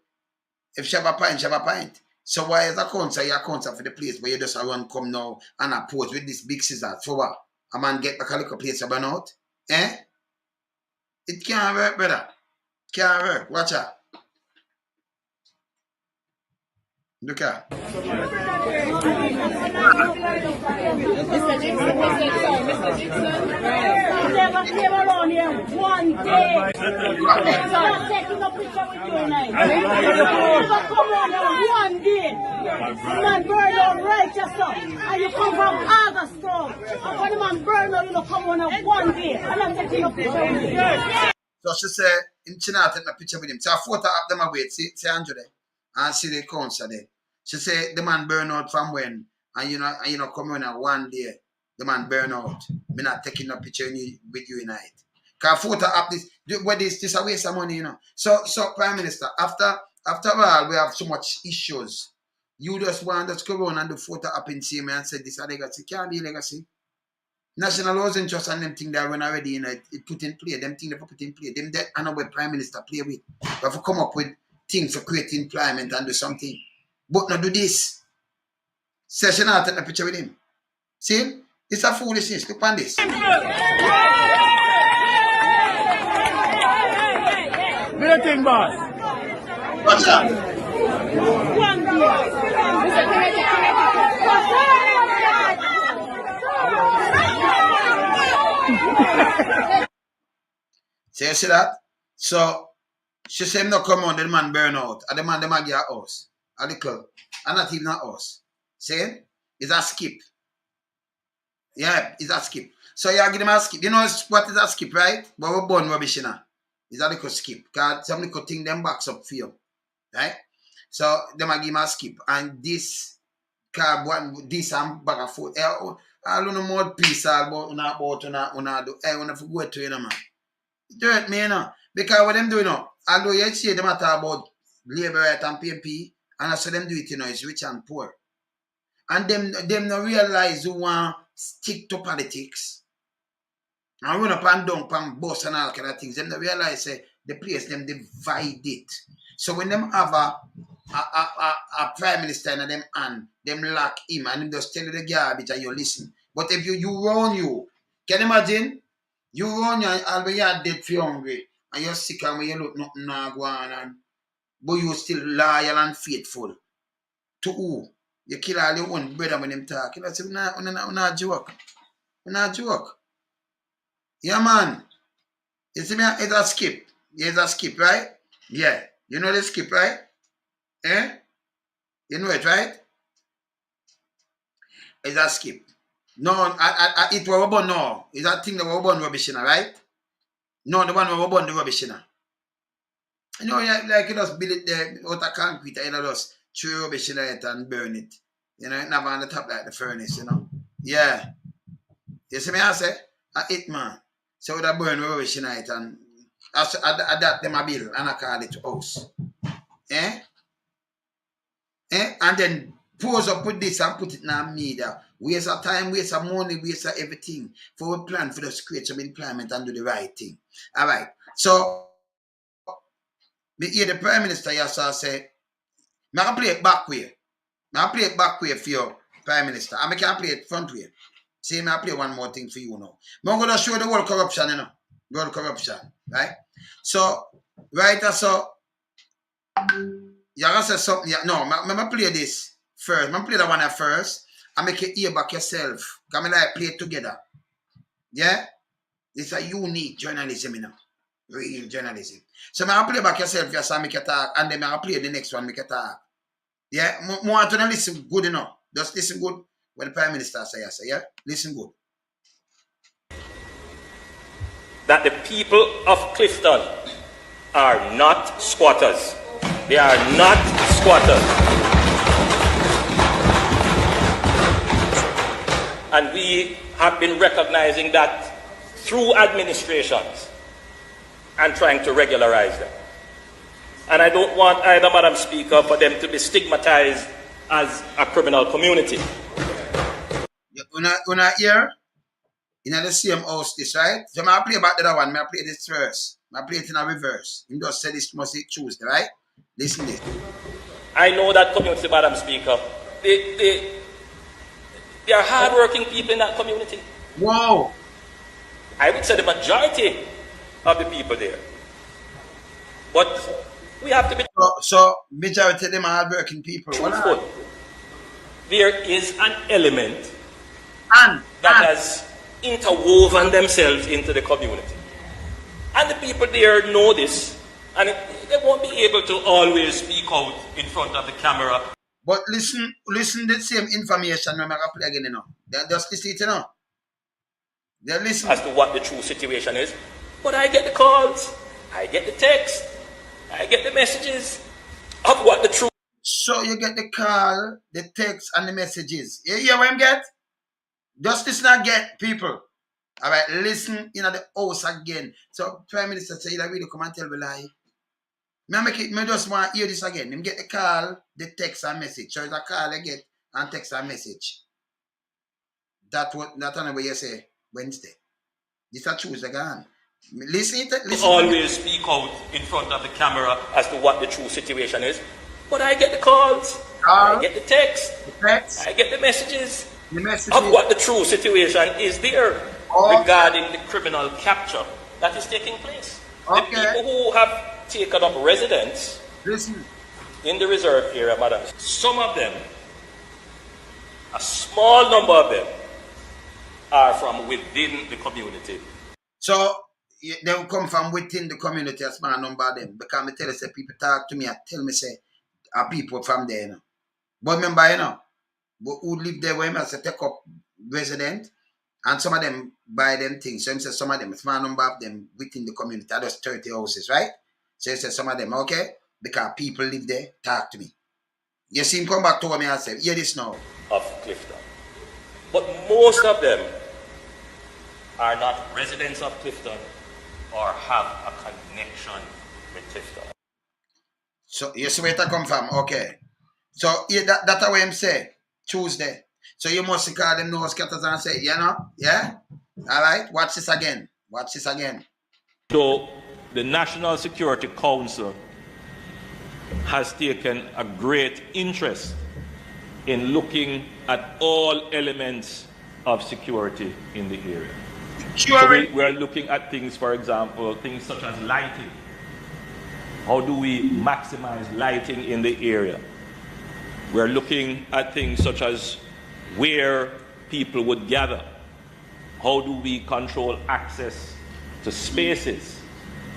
if she have a pint, she have a pint. So why is a council, you council for the place where you just a run come now and a pose with this big scissors? So what? A man get back a little place to burn out? Eh? It can't work, brother. Can't work. Watch out. Look at. Mr. Dixon. Never came around here one day. Not taking a picture with you tonight. Never come around here one day. Man burn out righteous stuff. And you come from August strong. And when the man burn out, you don't come on here one day. And I'm taking a picture with you. So she said, him cannot take a picture with him. So I photo up them away. See Andrew there. And see the council there. She said the man burn out from when? And you know, come on one day. The man burn out. Me not taking a picture with you tonight. Cause photo up this, what this a waste of money, you know. So Prime Minister, after all, we have so much issues. You just want us to go on and do photo up in see me and say this a legacy. Can't be legacy. National Housing Trust and them thing that when already, you know, it put in play. Them thing they put in play. Them that I know where Prime Minister play with. We have to come up with things for creating employment and do something. But not do this. Session out take a picture with him. See? It's a foolishness. Look on this. What do you think, boss? Watch that. See that? So she said him not come on, the man burn out. And the man them a get a house. A little. And not even a house. See? It's a skip. Yeah, it's a skip. So you give them a skip. You know what is a skip, right? But we burn rubbish in her. It's a little skip. Because some little thing them backs up for you. Right? So them a give him a skip. And this carbon, this and bag of food. I don't know more piece about una do. Una for go to you know, man. It hurt me, you know. Because what them do, you know, although you see them talk about labor right and PMP, and I saw them do it, you know, it's rich and poor. And them no realize who want stick to politics. And run up and down, and boss and all kind of things. Them no realize the place them divide it. So when them have a prime minister in them and them lock him and them just tell you the garbage and you listen. But if you run you, can you imagine? You run you and when you're dead for hungry and you're sick and when you look nothing now go on but you still loyal and faithful. To who? You kill all your own brother when them talk. You know, say, not joke. Not joke. Yeah, man. You see me? It's a skip. It's a skip, right? Yeah. You know the skip, right? Eh? You know it, right? It's a skip. No, it was about no. It's that thing that was about rubbish in, right? No, the one was about the rubbish in. You know, like you just build it there out of concrete, you know, just throw rubbish in it and burn it. You know, it never on the top like the furnace, you know. Yeah. You see me, I say? It, man. So we burn rubbish in it and that them a bill and I call it house. Eh? And then pose up with this and put it in our media. Waste of time, waste of money, waste of everything. For we plan for the create some employment and do the right thing. All right. So, me hear the Prime Minister yesterday say, I can play it back way. I play it back way for you, Prime Minister. And I can play it front way. See, I play one more thing for you now. I'm going to show the world corruption, you know. World corruption, right? So, right, so, you're going to say something. No, I'm play this first. I'm play that one first. And make you hear back yourself. Because I like play it together. Yeah? It's a unique journalism, you know. Real journalism. So I'm play back yourself, yes, and make a talk, and then I'll play the next one, make a talk. Yeah? Want to listen good enough. Just listen good when the Prime Minister say yes, yeah? Listen good. That the people of Clifton are not squatters. They are not squatters. And we have been recognizing that through administrations and trying to regularize them. And I don't want either, Madam Speaker, for them to be stigmatized as a criminal community. Una here in the same house, this, right? So I play back the other one, I play this first. I play it in a reverse. You just say this must be Tuesday, right? Listen this. I know that community, Madam Speaker. They are hardworking people in that community. Wow. I would say the majority of the people there. But we have to be... So majority of them are hardworking people. Truthful. There is an element that has interwoven themselves into the community. And the people there know this, and they won't be able to always speak out in front of the camera. But listen the same information when I play again, you know. They just listen it, you know. They listen. As to what the true situation is. But I get the calls, I get the text, I get the messages of what the truth. So you get the call, the text, and the messages. You hear what I get? Just listen again, people. All right, listen in the house again. So Prime Minister say, you really come and tell me lie. Me just want to hear this again. Him get the call, the text and message. So it's a call I get and text and message. That's what you say Wednesday. This is Tuesday gone. Listen. Always speak out in front of the camera as to what the true situation is. But I get the calls, I get the text, I get the messages of what the true situation is there regarding the criminal capture that is taking place. The people who have taken up residence in the reserve area, madam, some of them, a small number of them, are from within the community. So they will come from within the community, a small number of them. Because I tell you, say, people talk to me and tell me, say, are people from there, you know. But remember, you know, who live there, where I say, take up resident, and some of them buy them things. So I say some of them, a small number of them within the community, are just 30 houses, right? So I say some of them, okay, because people live there, talk to me. You see him come back to me and say, hear this now. Of Clifton. But most of them are not residents of Clifton or have a connection with Clifton. So you see where it come from? Okay. So that's what I'm saying. Tuesday. So you must call them nose cutters and say, you know? Yeah? All right? Watch this again. Watch this again. So the National Security Council has taken a great interest in looking at all elements of security in the area. So we are looking at things, for example, things such as lighting. How do we maximize lighting in the area? We're looking at things such as where people would gather. How do we control access to spaces?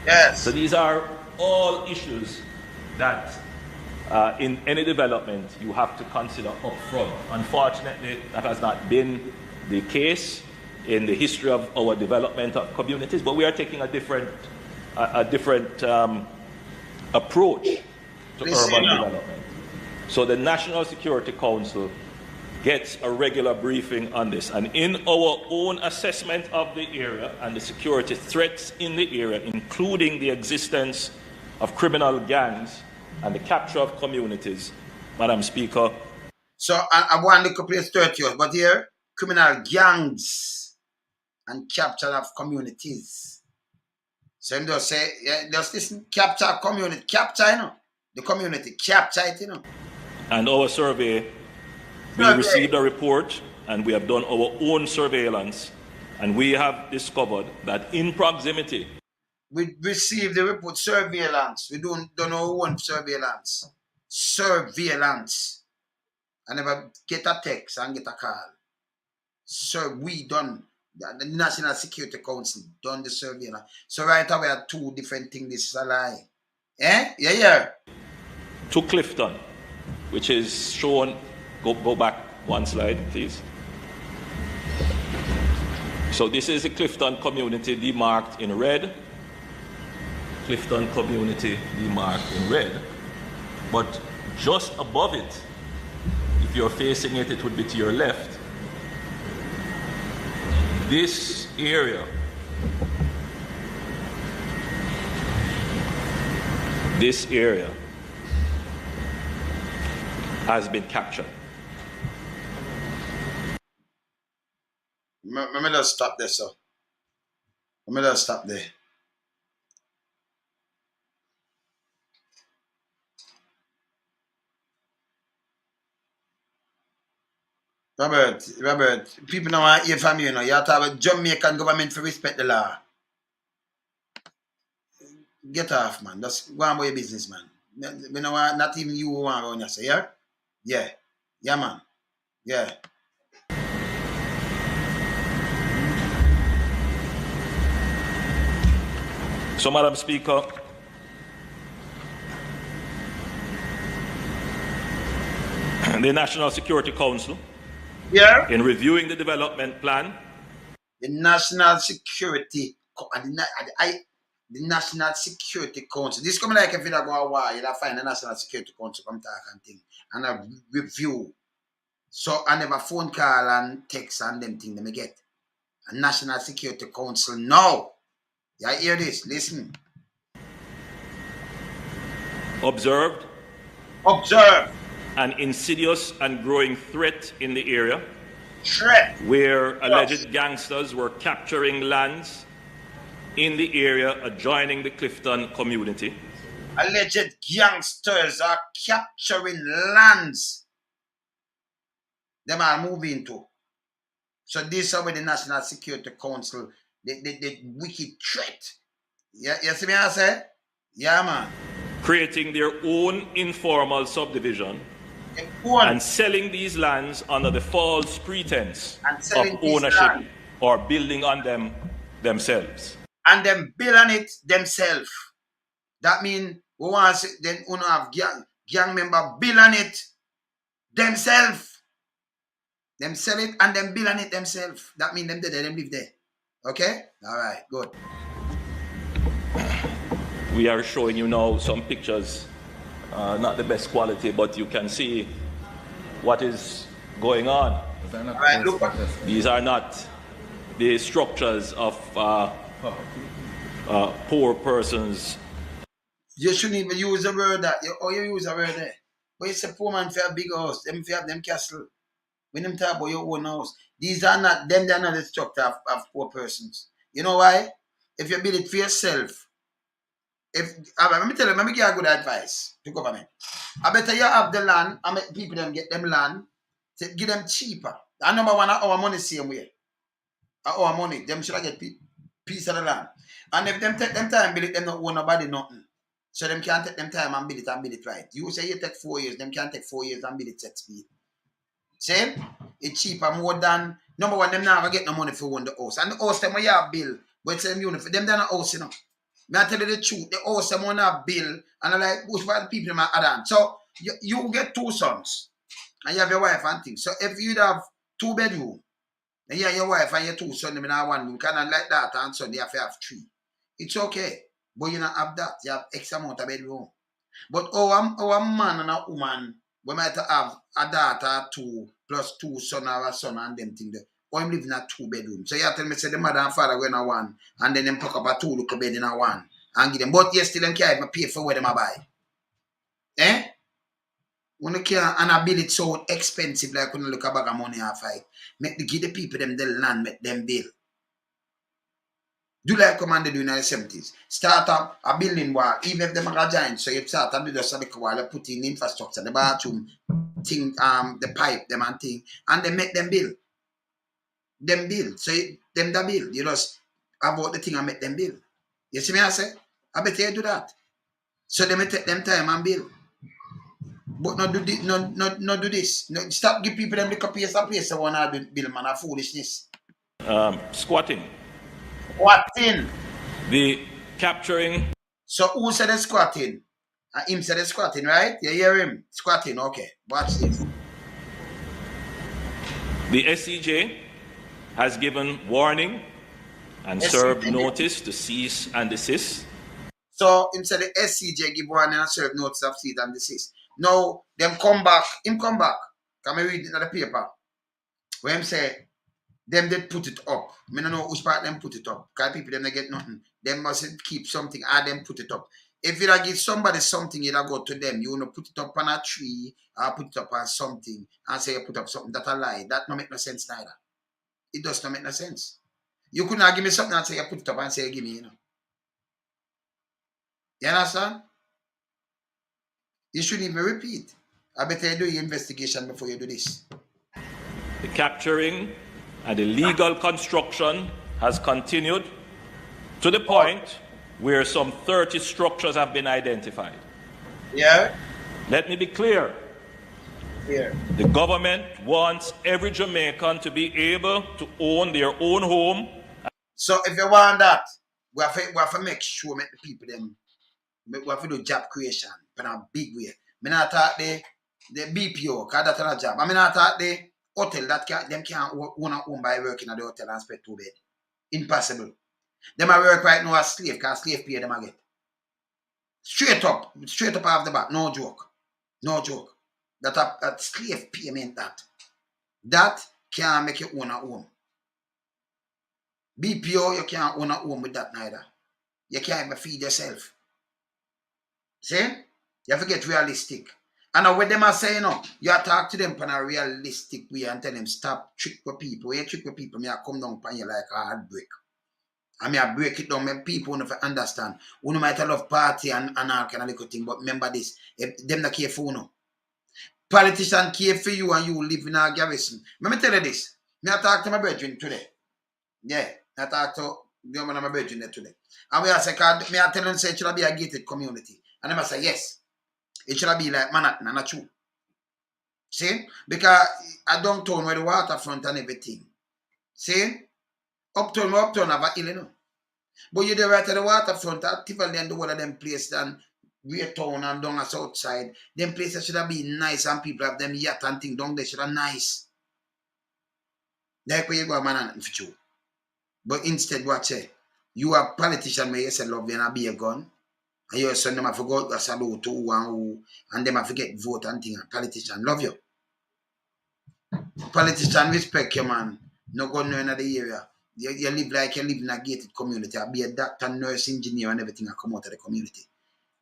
Yes. So these are all issues that in any development you have to consider up front. Unfortunately, that has not been the case in the history of our development of communities, but we are taking a different approach to urban development. So the National Security Council gets a regular briefing on this, and in our own assessment of the area and the security threats in the area, including the existence of criminal gangs and the capture of communities, Madam Speaker. So I want to place 30 years, but here, criminal gangs and capture of communities. So I'm just say, yeah, just listen, capture community, capture, you know, the community, capture it, you know. And our survey, we received a report and we have done our own surveillance, and we have discovered that in proximity. We received the report, surveillance. We don't our own surveillance. Surveillance. I never get a text and get a call. Sir, we done The National Security Council done the survey. So right away are two different things. This is a lie. Eh? Yeah. To Clifton, which is shown, go back one slide, please. So this is the Clifton community demarked in red. Clifton community demarked in red. But just above it, if you're facing it, it would be to your left. This area has been captured. Let me just stop there, sir. Let me just stop there. Robert, people now want to hear from you, you have to have a Jamaican government to respect the law. Get off, man. Just go on with your business, man. We know not even you want around here, yeah? Yeah. Yeah, man. Yeah. So, Madam Speaker, the National Security Council, in reviewing the development plan, the National Security Council. This coming like if you go a while, you'll find the National Security Council come talk and thing and a review. So I never phone call and text and them thing they get. A National Security Council. No. You hear this? Listen. observed an insidious and growing threat in the area, where alleged gangsters were capturing lands in the area adjoining the Clifton community. Alleged gangsters are capturing lands them are moving to. So this is where the National Security Council, the wicked threat. Yeah, you see me I say? Yeah, man. Creating their own informal subdivision and selling these lands under the false pretense of ownership or building on them themselves. And them build on it themselves. That means we want to then have gang member build on it themselves. Them sell it and them build on it themselves. That means them there, them live there. Okay? All right, good. We are showing you now some pictures, not the best quality, but you can see what is going on. Right, look. These are not the structures of poor persons. You shouldn't even use the word that. You use a word there. But it's a poor man for a big house. Them for have them castle. When them talk about your own house. These are not, them they are not the structure of poor persons. You know why? If you build it for yourself, let me tell you, let me give you a good advice to government. I better you have the land and make people them get them land to give them cheaper. And number one, our money same way. Our money, them should get piece of the land. And if them take them time build it, them not own nobody nothing. So them can't take them time and build it right. You say you take 4 years, them can't take 4 years and build it set speed. Same? It's cheaper more than number one, them never get no money for own the house. And the house them you have bill, but it's them uniform. Them they're not house, you know. I tell you the truth, the house them have bill and I like who's for the people them add on. So you get 2 sons and you have your wife and things. So if you'd have 2 bedroom, and you have your wife and your 2 sons them in one room, kind of like that and son they have to have 3. It's okay. But you don't have that. You have X amount of bedroom. But our man and a woman, we might have a daughter 2 plus 2 son or a son and them thing there. Or I'm living in a 2 bedroom. So you tell me say the mother and father go in a 1 and then them pack up a 2 little bed in a 1 and give them. But yes, still them can't even pay for what them buy. Eh? When you can't and I build it so expensive like when you look a bag of money and fight. Give the people them the land, make them build. Do like Commander do in the 70s. Start up a building wall, even if them are giant. So you start up just a little while, you put in infrastructure, the bathroom, thing, the pipe, them and thing, and they make them build. Them build. So them that build. You just about the thing and make them build. You see me I say? I bet you do that. So they may take them time and build. But not do this. Not do this. No, stop give people them the place and place they want to build, man, a foolishness. squatting. Squatting. The capturing. So who said the squatting? Him said the squatting, right? You hear him? Squatting, okay. Watch this. The SCJ has given warning and served notice to cease and desist. So him said the SCJ give warning and serve notice of cease and desist. Now, them come back. Him come back. Can we read it in the paper? Where him say, them did put it up. I don't know which part them put it up. Because people them they get nothing. Them must keep something and them put it up. If you give somebody something, you go to them. You want to put it up on a tree or put it up on something and say you put up something that a lie. That don't make no sense neither. It does not make no sense. You could not give me something and say you put it up and say you give me, You understand? You shouldn't even repeat. I better you do your investigation before you do this. The capturing and the legal construction has continued to the point where some 30 structures have been identified. Yeah. Let me be clear. Yeah. The government wants every Jamaican to be able to own their own home. So if you want that, we have to make sure make the people them we have to do job creation in a big way. I not talk the BPO, because that's not a job. I mean not talk the hotel that them can't own a home by working at the hotel and spend 2 bed. Impossible. Them are work right now as slave, because slave pay them again. Straight up off the bat, no joke. No joke. That slave payment that can't make you own a home. BPO, you can't own a home with that neither. You can't even feed yourself. See? You have to get realistic. And when them are saying, you talk to them in a realistic way and tell them, stop trick with people. When you trick with people, I come down upon you like a hard brick. I mean, I break it down, make people don't understand. You might love party and all kind of little thing, but remember this, if them not care for you. Politicians care for you and you live in a garrison. Let me tell you this. I talk to my brethren today. Yeah, I talk to one of my brethren today. And we are saying, I tell them say it should be a gated community. And they say, yes, it should be like Manhattan, and not true. See? Because I don't turn where the waterfront and everything. See? Uptown have a hill, But you right at the waterfront, at Tivoli and the whole of them places and Great Town and down the south side. Them places should have been nice and people have them yacht and things down there should have nice. Like where you go, man, for you. But instead, what say? You are a politician where you say love and be a gun. And your son them have forgot a salute to who and them have forget vote and thing. Politician love you. Politician respect you, man. No gun in the area. You live like you live in a gated community. I be a doctor, nurse, engineer, and everything. I come out of the community.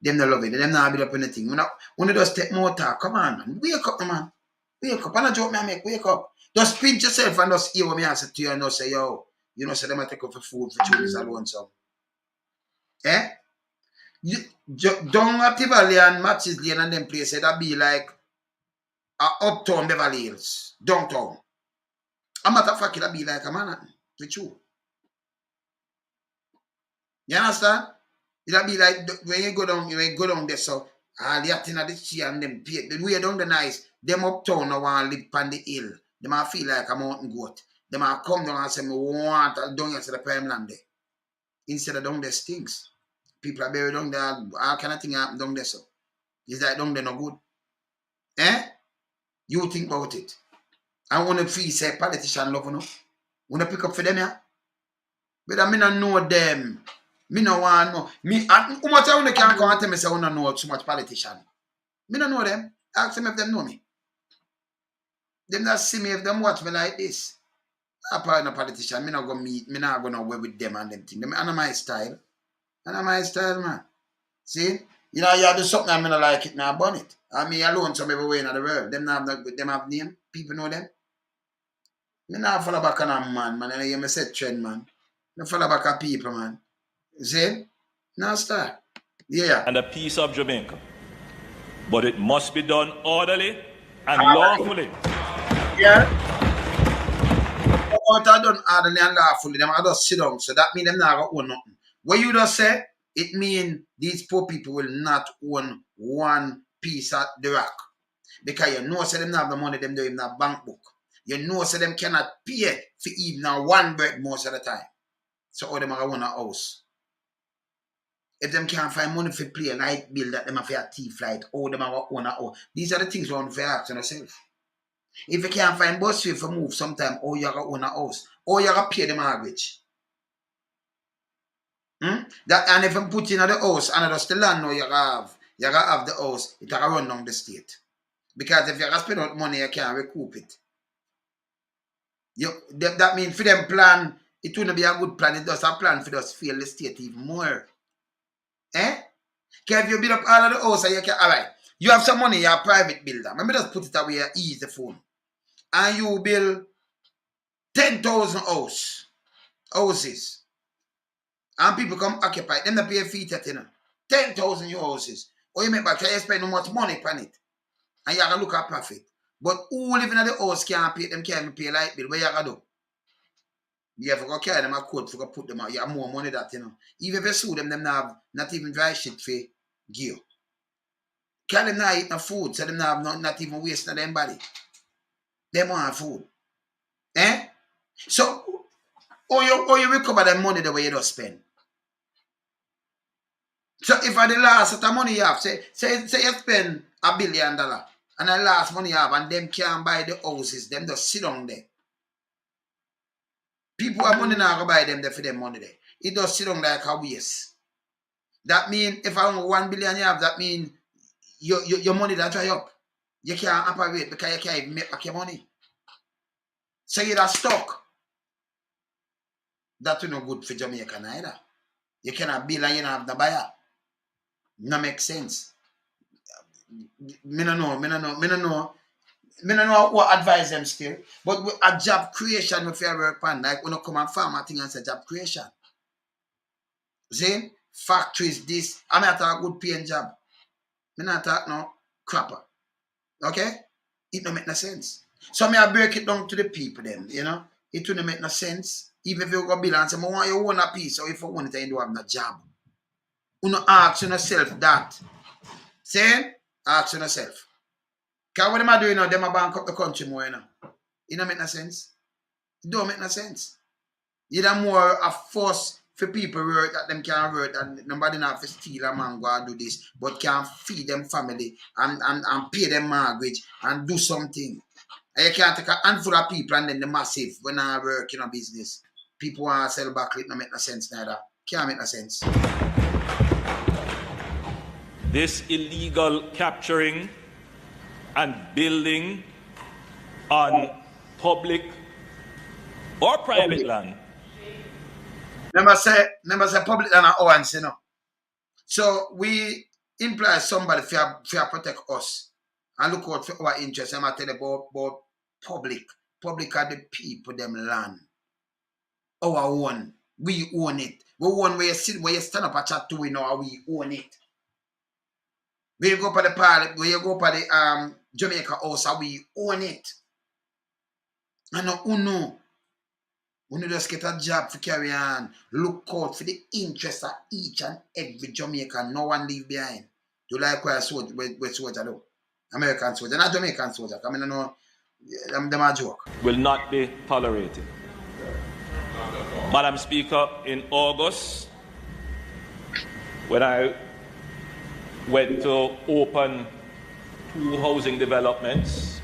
Them not love it. Them not build up anything. When you just take more talk, come on, man. Wake up, man. Wake up. And a joke me I make. Wake up. Just pinch yourself and just hear what me answer to you and say, yo, you know, say them I take up for food for children alone, so. Eh? Down at Tivoli and Matches Lane and them places, that be like uptown Beverly Hills, downtown. A matter of fact, it'll be like a Manhattan, with you. You understand? It'll be like when you go down there, so all the acting of the tree and them, the way down the nice, them uptown now want to live on the hill. They might feel like a mountain goat. They might come down and say, me want down here to the prime land there. Instead of down there stinks. People are buried down there, all kind of thing happen down there, so. Is that down there no good? Eh? You think about it. I want to feel say politician love, Want to pick up for them, yeah? But I don't know them. Me no want know. Me, how much I can come and tell me say I don't know so much politician. Me don't know them. Ask them if them know me. Them not see me if them watch me like this. I'm not a politician. Me not go meet. Me not go nowhere with them and them thing. Them and my style. And my style, man. See? You know, you do something and me not like it, now burn it. And me alone some everywhere in the world. Them have name. People know them. Me not follow back on a man. And you hear me say trend, man. Me follow back on people, man. See? Now start. Yeah. And a piece of Jamaica. But it must be done orderly and lawfully. Yeah. But I done orderly and lawfully. Them I just sit down. So that means them not going to own nothing. What you just say, it means these poor people will not own one piece of the rock. Because you know, say them not have the money, them don't even have bank book. You know, so them cannot pay for even one bread most of the time. So all them are own a house. If them can't find money for play a light bill, that them have a tea flight, all them are own a house. These are the things we want to ask yourself. If you can't find bus fare for move sometime, or you own a house, or you pay the mortgage. That and if you put in the house and just the land now you have the house, it will run down the state. Because if you spend out money, you can't recoup it. That means for them plan, it wouldn't be a good plan. It does a plan for us fail the state even more. Because if you build up all of the house and you can, all right, you have some money, you're a private builder. Let me just put it away and ease the phone. And you build 10,000 houses. And people come occupy. Them not pay feet at 10,000 houses. Or you make back, you spend no much money on it. And you have to look at profit. But who living in the house can't pay, them can't pay light bill. What you have to do? You have to go carry them a court for put them out. You have more money that, Even if you sue them have not even dry shit for give. Can them not eat no food, so them not even wasting their body. They want food. So, or you recover the money the way you just spend. So if at the last of the money you have, say you spend $1 billion, and the last money you have, and them can't buy the houses, them just sit down there. People have money now go buy them there for them money there. It does sit down like a waste. That means if I only $1 billion you have, that means your money that dry up. You can't operate because you can't even make back your money. So you're stuck. That's no good for Jamaica either. You cannot build and you don't have the buyer. No make sense. Me no know what advise them still. But with a job creation if you work on, like when you come and farm a thing and say job creation. See? Factories, this. I'm not a good paying job. I'm not talk no crapper. Okay? It don't make no sense. So I break it down to the people them, It don't make no sense. Even if you go build and say, I want you own a piece, or if you want it and you don't have no job. You don't ask yourself that. See? Ask yourself. Because what am I doing now? Them are bank up the country more, It don't make no sense. It don't make no sense. You don't more a force for people work that them can't work and nobody not have to steal a man go and do this, but can feed them family and pay them mortgage and do something. And you can't take a handful of people and then the massive when I work in a business. People want to sell back, it don't make no sense neither. Can't make no sense. This illegal capturing and building on public or private land. Remember say public land are ours, So we employ somebody for protect us and look out for our interests. I'm tell you about public. Public are the people, them land. Our own. We own it. We own where you stand up and chat to, we own it. When you go for the parliament, when you go for the Jamaica house, we own it. And uno just get a job for carry on. Look out for the interests of each and every Jamaican. No one leave behind. You like where soldier do? American soldier, not Jamaican soldier. I mean, no, them a joke. Will not be tolerated. Madam Speaker, in August, when I went to open 2 housing developments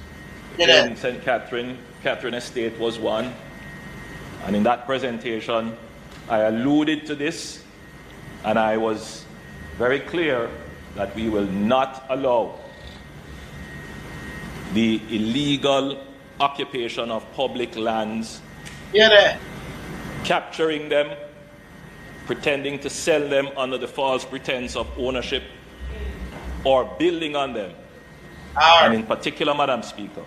in St. Catherine Estate was one. And in that presentation, I alluded to this, and I was very clear that we will not allow the illegal occupation of public lands, capturing them, pretending to sell them under the false pretense of ownership, or building on them. And in particular, Madam Speaker,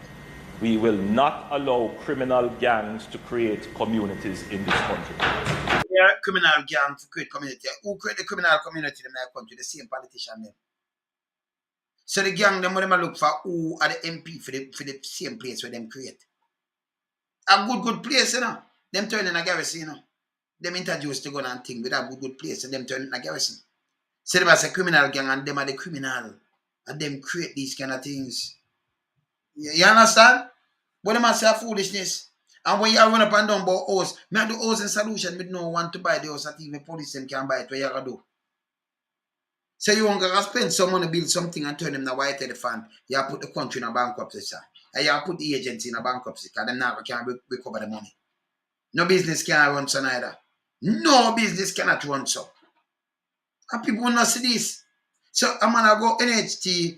we will not allow criminal gangs to create communities in this country. Yeah, criminal gangs to create community. Who create the criminal community in that country? The same politician them. So the gang them when they look for who are the MP for the same place where them create. A good place, Them turn in a garrison, Them introduce to go and think with a good place, and them turn in a garrison. So them as a criminal gang and them are the criminal. And them create these kind of things. You understand? But them say foolishness. And when you run up and down about house, me do housing solution with no one to buy the house that even police them can buy it. What you gonna do? So you want to spend some money build something and turn them the white elephant. You put the country in a bankruptcy, sir. And you put the agency in a bankruptcy because them now can't recover the money. No business can run so neither. No business cannot run so. And people will not see this. So I'm gonna go NHT,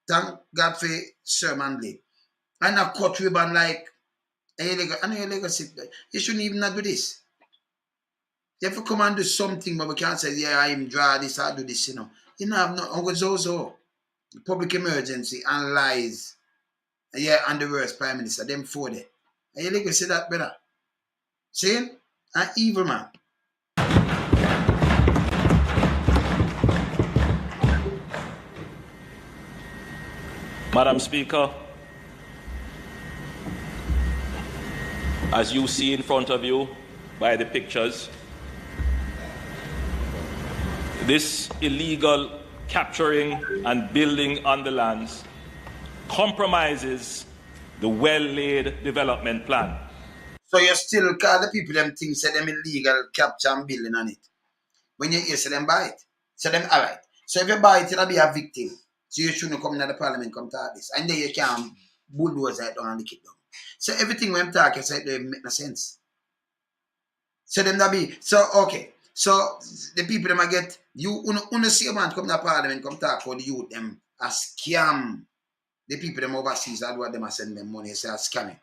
thank God for Sir Manley. And I cut ribbon like you shouldn't even not do this. You have to come and do something, but we can't say, yeah, I'm draw this, I do this, you know. You know, have no Uncle Zozo. Public emergency and lies. Yeah, and the worst Prime Minister, them for it. And you like to say that better. See? An evil man. Madam Speaker, as you see in front of you by the pictures, this illegal capturing and building on the lands compromises the well-laid development plan. So you still call the people them things say them illegal capture and building on it. When you hear say them buy it. So them alright. So if you buy it, it'll be a victim. So you shouldn't come into the parliament come talk this. And then you can bulldoze it down and lick it down. So everything when I'm talking say it make no sense. So them that be so okay. So the people them get you see a man come to the parliament come talk for the youth them a scam. The people them overseas that's what them are sending them money say a scamming.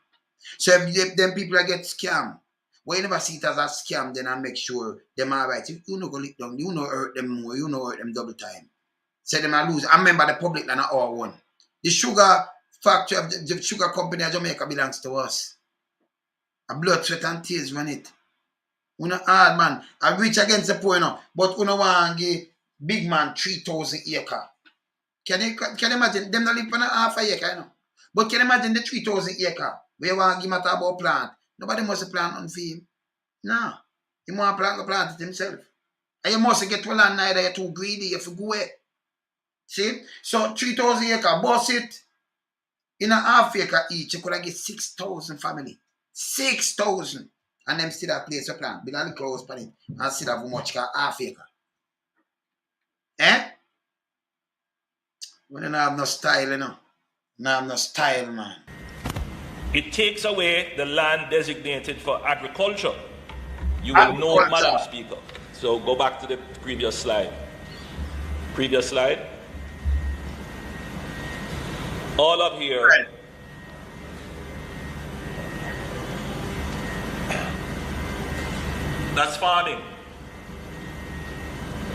So if them people get scam, when you never see it as a scam, then I make sure them are right. You know go lick down, you know hurt them more, you know hurt them double time. So them I lose. I remember the public land are all one. The sugar factory of the sugar company of Jamaica belongs to us. A blood, sweat and tears run it. Una hard man. I reach against the poor now. But una want to give big man 3,000 acre. Can you imagine? Them not live on a half a acre, you know. But can you imagine the 3,000 acre? Where you want to give matter about plant? Nobody must plant on for him. No. He want to plant it himself. And you must get to land neither you're too greedy, you have to go away. See? So 3,000 acre, boss it. In a half acre each, you could have get 6,000 family. 6,000. And them still have place to plant. Build a little house on it. And still have how much half acre. Eh? We don't have no style, you know. No have no style, man. It takes away the land designated for agriculture. You will know, Madam Speaker. So go back to the previous slide. Previous slide. All up here. Right. That's farming.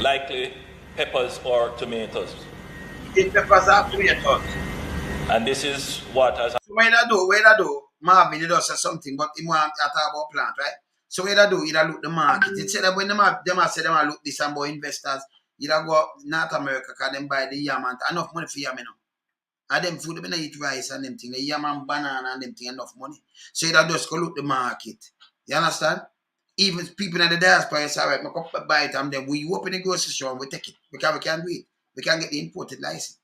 Likely peppers or tomatoes. It's peppers or tomatoes. And this is what has happened. So where they do, Marvin does say something, but he want to talk about plant, right? So where they do, you look the market. It said that when them say them look this and about investors, you go North America because them buy the yam and enough money for yam, you know. And them food, they eat rice and them thing, the yam and banana and them thing, enough money. So you just go look the market. You understand? Even people in the diaspora say, all right, I come buy it and then we open the grocery store and we take it. Because we can't do it. We can't get the imported license.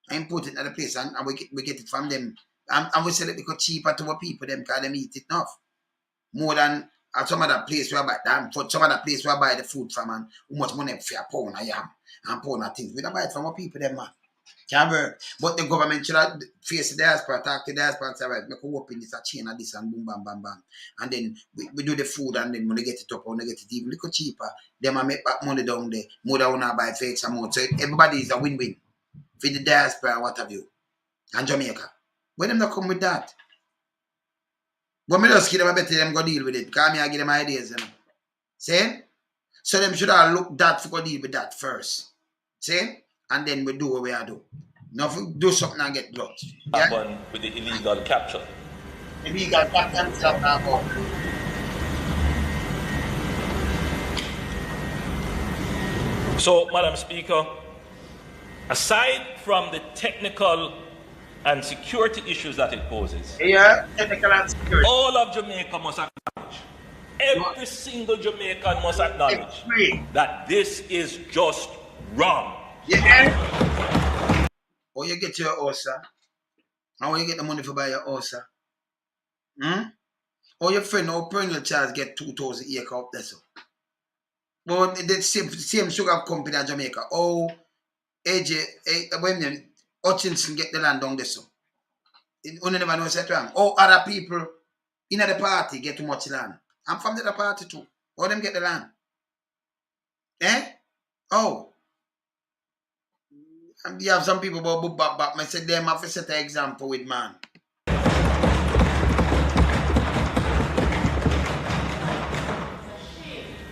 I import it in the place and we get it from them. And we sell it because cheaper to our people them because them eat it enough. More than at some other place where I buy them. For some other place where I buy the food from and how much money for a pound of yam and pound of things. We don't buy it from our people them, man. Can't work. But the government should face the diaspora, talk to the diaspora and say, right, make a open this, a chain of this and boom, bam, bam, bam. And then we do the food and then when they get it up, when they get it even a little cheaper, they might make back money down there. More than one buy it for X amount. So everybody is a win-win. For the diaspora and what have you. And Jamaica. When them not come with that? But me just give them a better them go deal with it. Because I give them ideas, you know. See? So them should have look that for go deal with that first. See? And then we do what we are do. Now if we do something and get blood. Yeah? Happen with the illegal capture. Illegal capture and stuff now. So, Madam Speaker, aside from the technical and security issues that it poses, yeah, technical and security, all of Jamaica must acknowledge, every single Jamaican must acknowledge that this is just wrong. Yeah. Or you get your house, and when you get the money for buy your house, Or your friend or Pringle Charles get 2,000 acre up there, so. But the same sugar company in Jamaica. Oh, when Hutchinson get the land down there, so. You never know that wrong. Oh, other people in the party get too much land. I'm from the other party too. All them get the land. Oh. And you have some people but I said them have to set an example with man.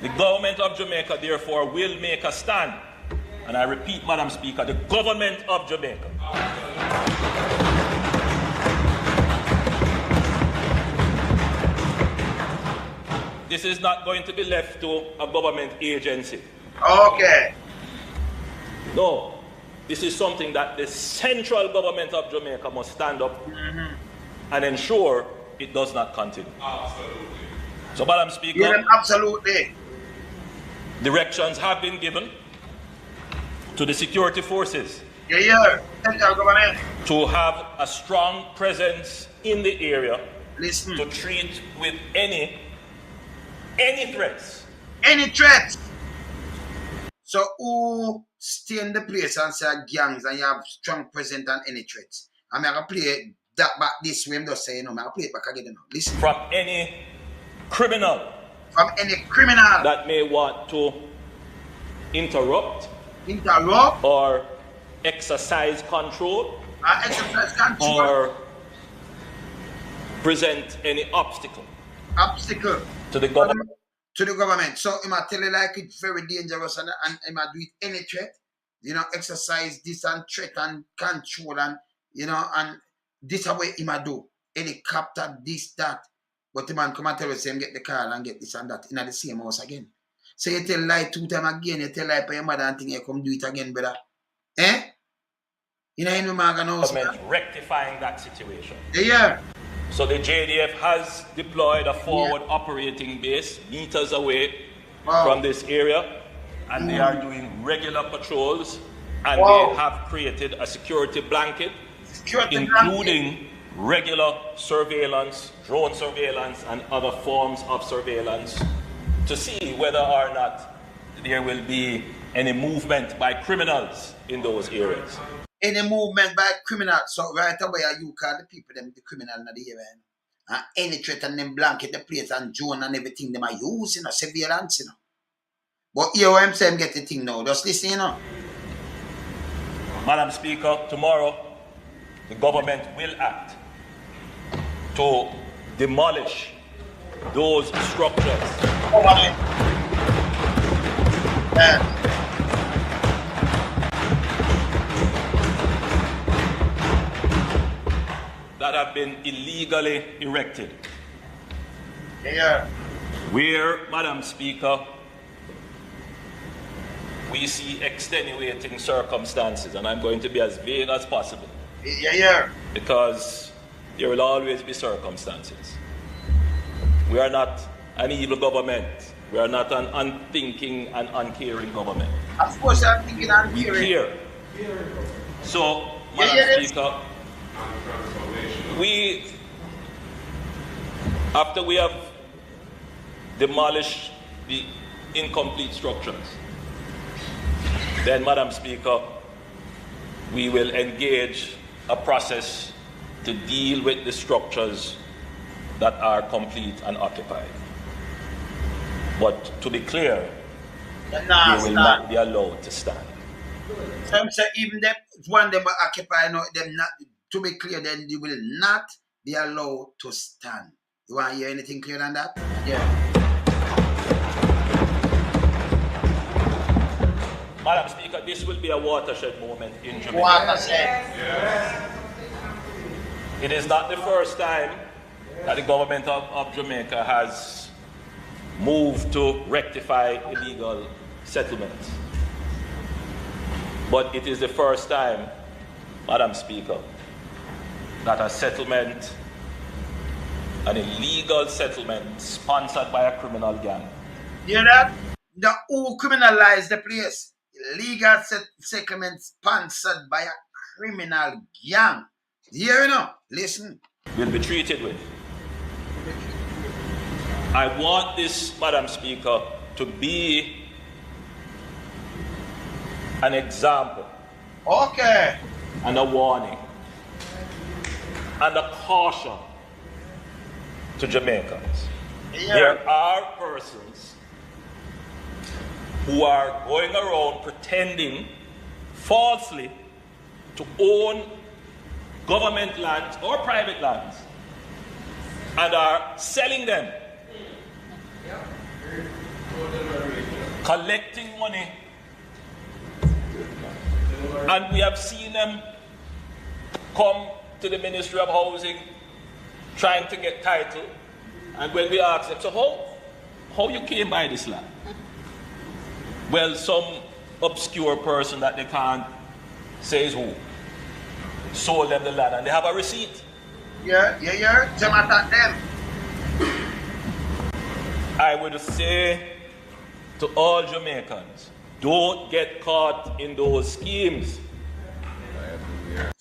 The government of Jamaica, therefore, will make a stand. And I repeat, Madam Speaker, the government of Jamaica. This is not going to be left to a government agency. Okay. No. This is something that the central government of Jamaica must stand up and ensure it does not continue. Absolutely. So, Madam Speaker, yeah, absolutely. Directions have been given to the security forces central government to have a strong presence in the area. Listen. To treat with any threats. Any threats. So who stay in the place and say gangs and you have strong presence and any threats? I'm going to play that back this way. I'm just saying, I'm going to play it back again. Listen. From any criminal. From any criminal. That may want to interrupt. Or exercise control. Or present any obstacle. To the government. So I tell you like it's very dangerous and I do it any threat, exercise this and threat and control and and this way I do. Helicopter, this, that. But the man come and tell us him get the car and get this and that in the same house again. So you tell lie 2 times again, you tell lie for your mother and think you come do it again, brother. Government rectifying that situation. Yeah. So the JDF has deployed a forward operating base meters away from this area, and they are doing regular patrols, and they have created a security blanket, including regular surveillance, drone surveillance, and other forms of surveillance to see whether or not there will be any movement by criminals in those areas. Any movement by criminals. So right away you call the people them the criminal in the area. And any threat and them blanket the place and drone and everything them are using surveillance, But here what I'm saying get the thing now. Just listen, Madam Speaker, tomorrow the government will act to demolish those structures. That have been illegally erected. Where, Madam Speaker, we see extenuating circumstances, and I'm going to be as vague as possible. Because there will always be circumstances. We are not an evil government. We are not an unthinking and uncaring government. Of course I'm thinking uncaring. We care. So, Madam Speaker, after we have demolished the incomplete structures, then, Madam Speaker, we will engage a process to deal with the structures that are complete and occupied. But to be clear, they will not be allowed to stand. So I'm saying even them one them are occupied, them not. To be clear, then they will not be allowed to stand. You want to hear anything clear than that? Madam Speaker, this will be a watershed moment in Jamaica. Watershed. It is not the first time that the government of Jamaica has moved to rectify illegal settlements. But it is the first time, Madam Speaker, that a settlement, an illegal settlement sponsored by a criminal gang. You hear that? The who criminalized the place. Illegal settlement sponsored by a criminal gang. You know? Listen. Will be treated with I want this, Madam Speaker, to be an example. Okay. And a warning. And a caution to Jamaicans. Yeah. There are persons who are going around pretending falsely to own government lands or private lands and are selling them, collecting money, and we have seen them come to the Ministry of Housing trying to get title, and when we ask them, so how you came by this land? Well, some obscure person that they can't say is who sold them the land, and they have a receipt. Yeah. Jamaica them. I would say to all Jamaicans, don't get caught in those schemes.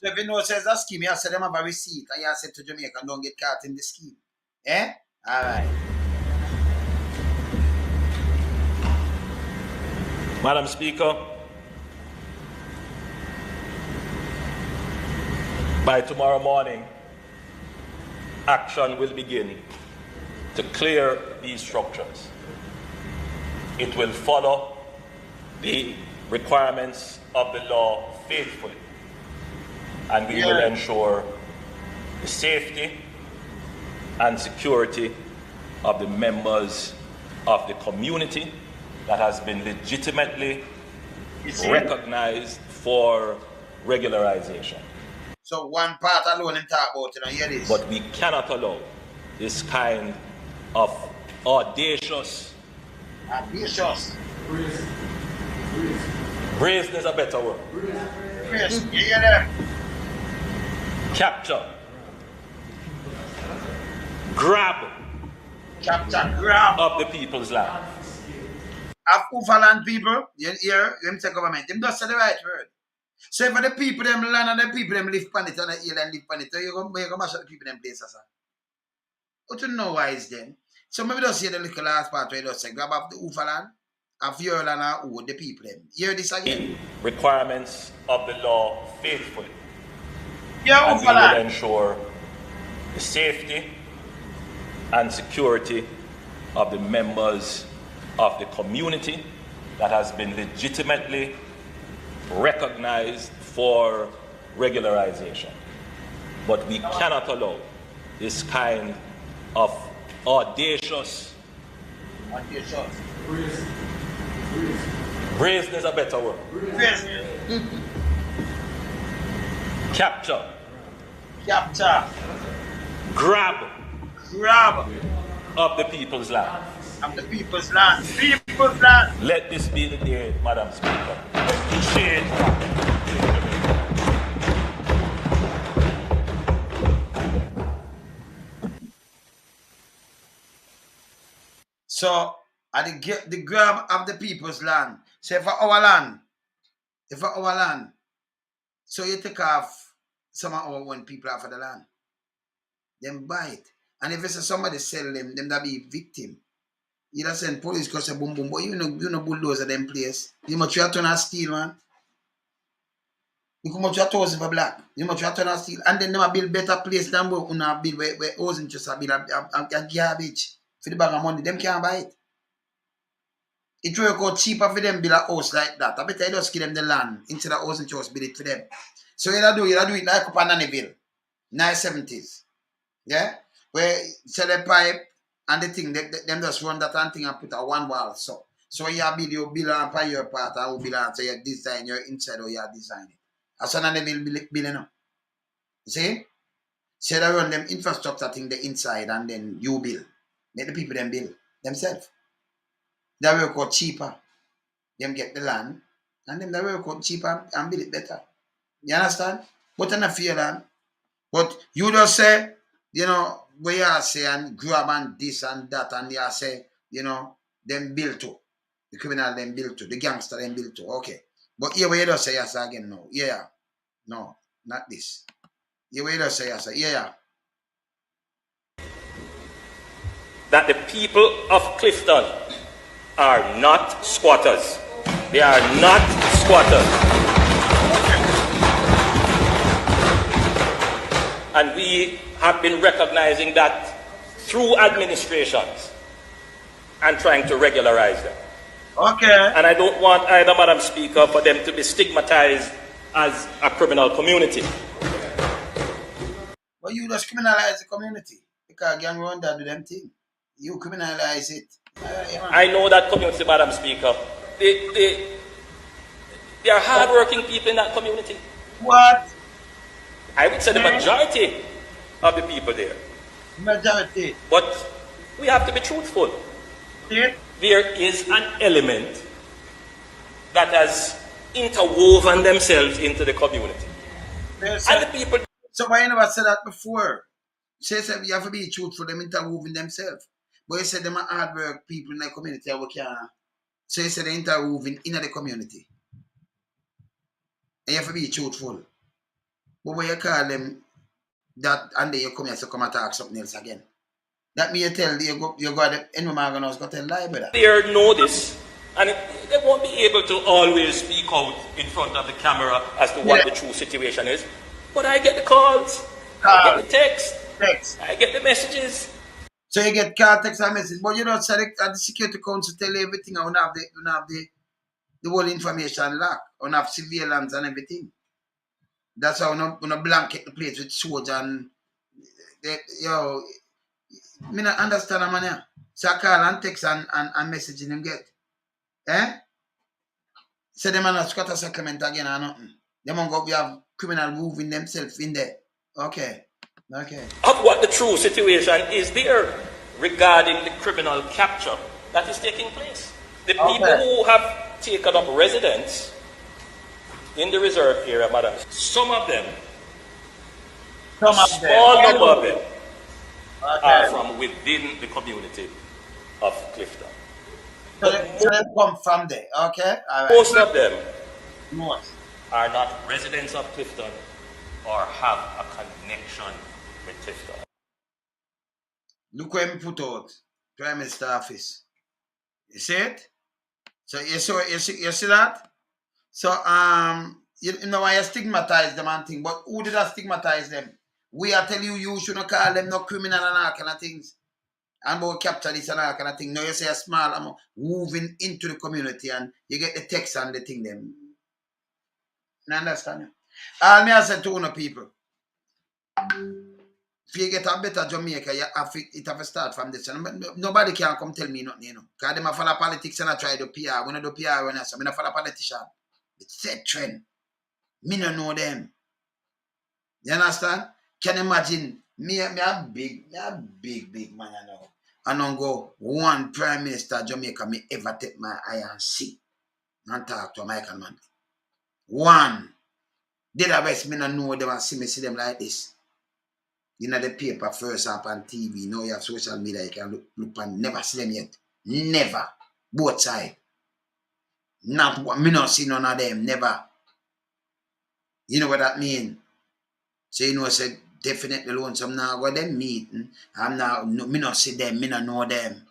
So if you know says that scheme, you say them have a receipt, and you say to Jamaica, don't get caught in the scheme. Eh? All right. Madam Speaker, by tomorrow morning, action will begin to clear these structures. It will follow the requirements of the law faithfully, and we will ensure the safety and security of the members of the community that has been legitimately recognized for regularization. So one part alone in talk about, hear this. But we cannot allow this kind of audacious. Brazen is a better word. Brazen, you hear that? Capture. Grab. Capture, grab. Of the people's land. Of Ufaland people, you hear, them say government, them just say the right word. So for the people them land and the people them live on it and the hill and live on it, so you go mash up the people them places. But you know why is then? So maybe just hear the little last part where you just say grab up the Ufaland, of your land and who the people them. Hear this again. Requirements of the law faithfully. Yeah, and we will ensure the safety and security of the members of the community that has been legitimately recognized for regularization. But we cannot allow this kind of audacious. Brazen is a better word. Capture. Grab. Of the people's land. Of the people's land. People's land. Let this be the day, Madam Speaker. So, at the grab of the people's land. Say for our land. So you take off some of our own people off of the land. Them buy it. And if it's somebody sell them that be victim. You don't send police because say boom boom, but you know bulldozer them place. You much you have to steal, man. You come much you have to for black. You much you have to steal. And then they build better place than where una build where housing just build a garbage. For the bag of money, them can't buy it. It work out cheaper for them build a house like that. I bet you just give them the land instead of housing just build it for them. So you do it like up on Nannyville, 1970s. Yeah? Where sell a pipe and the thing, them just run that and thing and put a one wall. So you build on by your part and you build on, so you design your inside or you design it. As soon as they build now. See? So they run them infrastructure thing the inside and then you build. Let the people them build themselves. They work out cheaper. Them get the land and then they work out cheaper and build it better. You understand? But in a fear land. But you just say, where you say and grab and this and that and you say, them build to. The criminal them build to. The gangster them build to. Okay. But here where you just say yes again, no. Yeah. No, not this. Here where you just say yes. Yeah. that the people of Clifton are not squatters. They are not squatters. And we have been recognizing that through administrations and trying to regularize them. Okay. And I don't want either, Madam Speaker, for them to be stigmatized as a criminal community. But you just criminalize the community because gang run that do them thing. You criminalize it. I know that community, Madam Speaker. They are hardworking people in that community. What? I would say the majority of the people there. Majority. But we have to be truthful. Yeah. There is an element that has interwoven themselves into the community. And the people. So why you never said that before? Say you have to be truthful, them interwoven themselves. But you said them are hard work people in the community. So you said they interwoven in the community. And you have to be truthful. But when you call them that and then you come here to come and talk something else again. That means you tell you go the enemy going to tell lie, brother. They know this, and they won't be able to always speak out in front of the camera as to what the true situation is. But I get the calls, I get the text, I get the messages. So you get call, text, and message, but you don't say the Security Council tell you everything. I have the whole information locked. I have surveillance and everything. That's how we not blanket the place with soldiers and me not understand man. So I call and text and message him get. So them are not squatter sacrament again or nothing. Them on go we have criminal moving themselves in there. Okay. Of what the true situation is there regarding the criminal capture that is taking place. The people who have taken up residence in the reserve area, madam, some of them, small number of them, are from within the community of Clifton. So they come from there, okay? All right. Most of them are not residents of Clifton or have a connection with Clifton. Look where me put out Prime Minister office. You see it? So you see that? So you know why you stigmatize them and thing, but who did I stigmatize them? We are telling you shouldn't call them no criminal and all kind of things. And about capture this and all kind of thing. Now you say a small amount moving into the community and you get the text and the thing them. You understand? All me I said to one people. If you get a better Jamaica, it have to start from this. Nobody can come tell me nothing, you know. Because them follow politics and I try to PR. When I do PR, when I say, I follow politician. It's set trend. Me don't know them. You understand? Can you imagine? Me a big man, you know. I don't go one Prime Minister of Jamaica me ever take my eye and see and talk to a Michael man. One. Did I best me not know them and see them like this. You know the paper first up on TV. Now you have social media. You can look and never see them yet. Never. Both sides. Not me not see none of them. Never. You know what that mean? So you know say definitely lonesome now go them meeting. I'm now me not see them. Me not know them.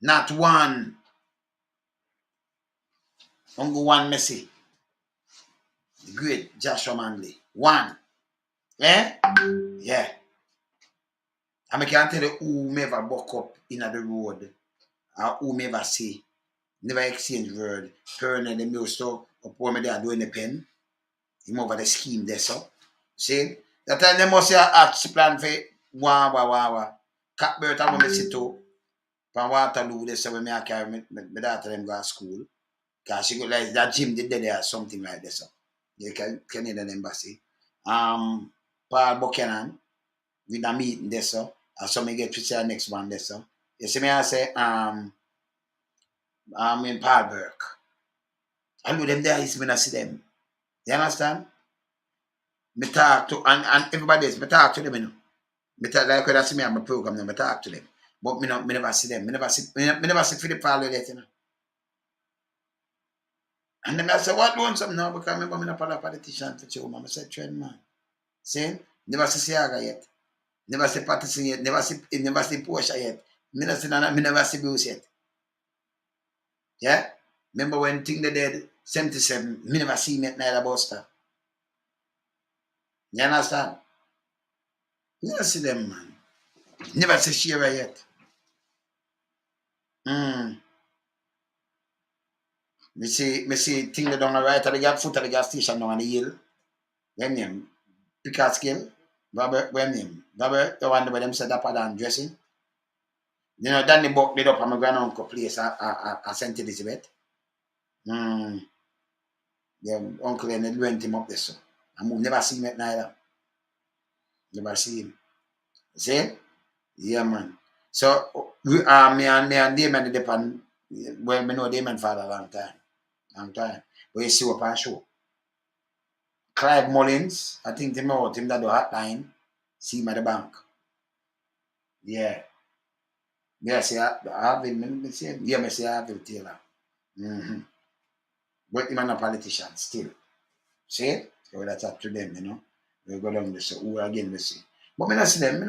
Not one. Only one Messi. The great Joshua Manley. One. Yeah. And I can't tell you who me ever buck up in the road or who me ever see. Never exchange word. Permanent them used to upon me there doing the pen. Him over the scheme there, so. See? That time they must say a action plan for wah. Catbird and when me sit to from Waterloo, they say when me carry my daughter them go to school. Because she go like that gym did there or something like that, so. The Canadian Embassy. Paul Buchanan with a meeting there, so. And so me get to say the next one there, so. You see me I say, in Paul Burke. I know them there is when I see them. You understand? Me talk to, and everybody else, me talk to them, you know. Me talk, like when I see me on my program, me talk to them. But me never see them. Me never see Philip Paul yet, you know. And then I say, what doing something now? Because I remember me not a politician for you, man. I said, trend man. See? Never see Siaga yet. Never see Patterson yet. Never see Portia yet. Me never see Bruce yet. Yeah? Remember when Thing they did 77, me never see me neither Buster. You understand? Never see them, man. Never see Shira yet. Me see Thing they down the right of the gas foot of the gas station down on the hill. When name? Picard Skill. Robert, when name? Robert, the one where them said up and dressing. You know, Danny Buck did up at my granduncle place at St. Elizabeth. Yeah, uncle and went him up there, so I never see him at neither. Never see him. See? Yeah, man. So me and Damon depend. Well, me know Damon for a long time. But you see what I show. Clive Mullins, I think they know him that do hotline. See him at the bank. Yeah. Yeah, see, I have him. Yeah, me see I have him Taylor. But him and a politician still. See? So that's up to them, you know. We go down there, so who again we see. But me not see them.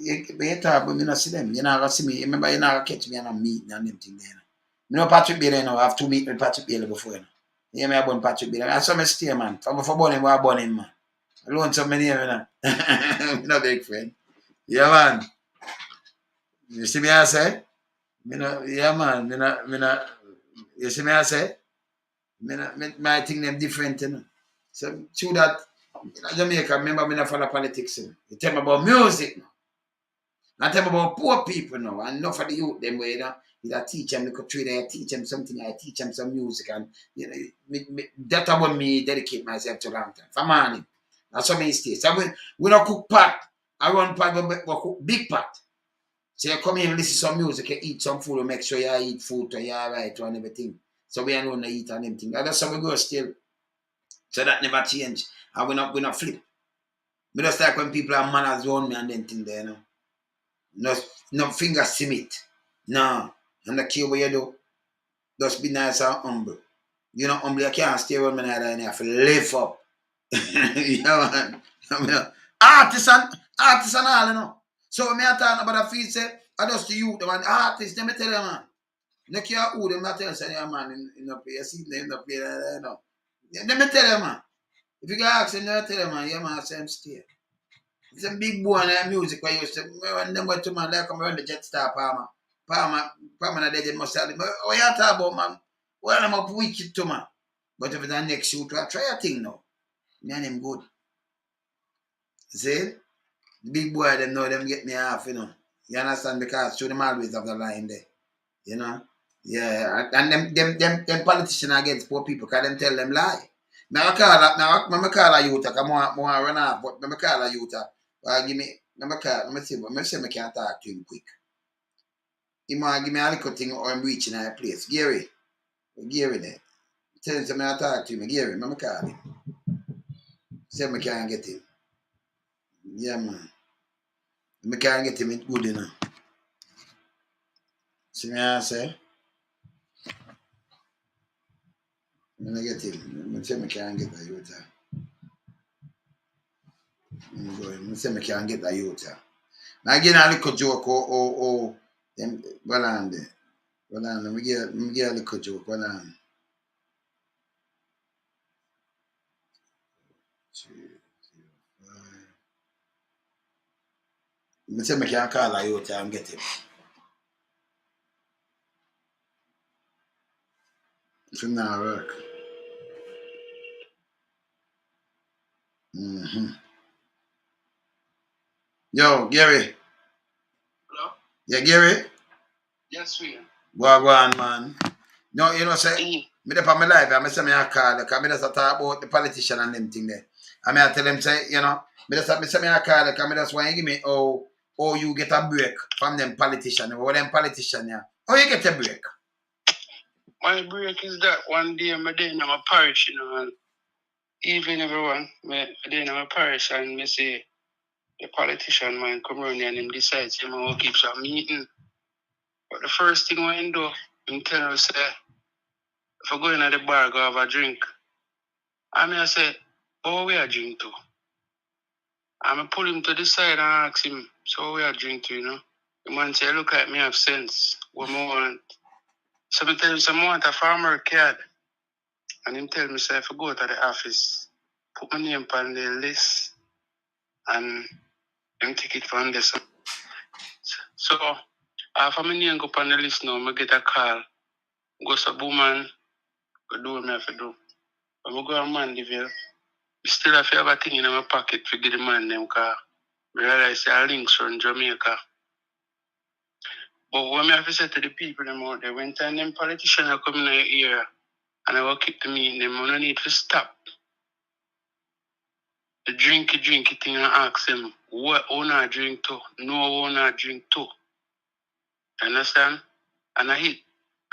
You talk, but me not see them. You not gonna see me. Remember, you not gonna catch me and I'm meeting and them thing there. You know Patrick Bailey, you know, I have to meet with Patrick Bailey before, you know. Yeah, me I born Patrick Bailey. I saw me stay, man. For born him, I born him, man. Alone so many years, you know. I'm not big friend. Yeah, man. You see me I say? Yeah, man. You see me I say? My thing them different, you know. So through that, in Jamaica, remember me not follow politics. You know. You tell me about music now. I tell me about poor people now. And enough of the youth them where you know, I teach them, I teach them something, I teach them some music, and you know, that's what me dedicate myself to a long time. For money. That's how me stay. So we don't cook pot. I run pot, we cook big pot. So you come here and listen to some music, you eat some food, and make sure you eat food, and you're alright, and everything. So we don't eat and everything. That's how we go still. So that never change. And we not flip. We just like when people are manners around me and then thing there, you know. No finger simit. No. And the key what you do. Just be nice and humble. You know, humble, you can't stay around me neither, and you have to live up. Yeah, man. I mean, artists and all, you know. So when I talk about the field, say, I just the youth, the man, artists, let me tell you, man. No care who them not tell you, yeah, man, in the play, see them in the play, you know. Let me tell you, man. If you go ask him, they'll tell him, man, yeah, man, same stay. It's a big boy in music where you used to, when them went to man, they come around the Jetstar Palmer. Palmer, they did must tell him, oh, you talk about, man, well, I'm up wicked to man. But if it's the next shoot, try a thing now. Me and him good. See? The big boy, them know them get me half, you know. You understand? Because through them always have the line there. You know? Yeah. And them politicians against poor people, because them tell them lie. Now I call a youth, because I want run off, but I call a youth, give me, let me see I can't talk to him quick. He want give me a little thing or I'm reaching a place. Gary there. Tell him I talk to him. Gary, I call him. Say I can't get him. Yeah, man. I can't get him good enough. See me I say? I'm going to get him. I say I can't get the youth. I say I can't get the youth. Now again, a little joke them, well on there. Well on, let me get a little joke. Well on. I say I can't call a youth and get him. It should not work. Yo, Gary. Hello? Yeah, Gary? Yes, we are. Go on, man. No, you know, say, me up on my life, I say me a call, because I just talk about the politician and them thing there. I tell them, say, you know, me say me a call, because I just want to give me, oh, you get a break from them politicians, or them politicians, yeah. How you get a break? My break is that one day I'm there in my parish, you know, and even everyone, I'm there in my parish, and me say, the politician, man, come around here and him decides, you know, keep some meeting. But the first thing I do, I'm telling you, say, if I go in at the bar, go have a drink. I say, oh, we are drink too. I pull him to the side and ask him, so we are drinking, you know. The man say, look at me, have sense. What I want? So I tell him, I want a farmer card. And him tell me, so if I go to the office, put my name on the list, and him take it from there. So after my name go on the list now, I get a call. Go to Bowman, go do what I have to do. When I go to Mandeville, I still have to have a thing in my pocket to get the man them car. I realize the links from Jamaica. But when I have to say to the people them out there, when time them politicians are coming in the area and I will keep the meeting them, I don't need to stop the drinky thing and ask them what owner drink to, no owner drink to. Understand? And I hit.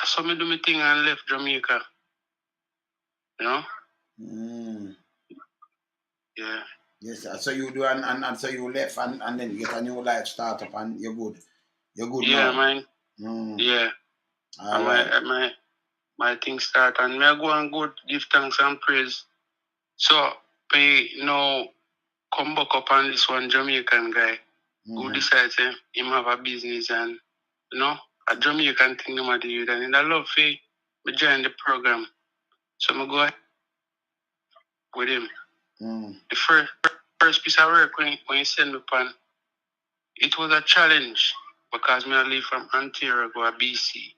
So I do my thing and left Jamaica. You know? Yeah. Yes, sir. So you do and so you left and then you get a new life start up and you're good. You're good yeah, now. Man. Yeah. All and right. my thing start and me I go and good give thanks and praise. So me now come back up on this one Jamaican guy who decides him have a business and you know a Jamaican thing him do it and I love me join the program. So I go with him. The first piece of work when he sent me upon, it was a challenge because I live from Ontario go to BC.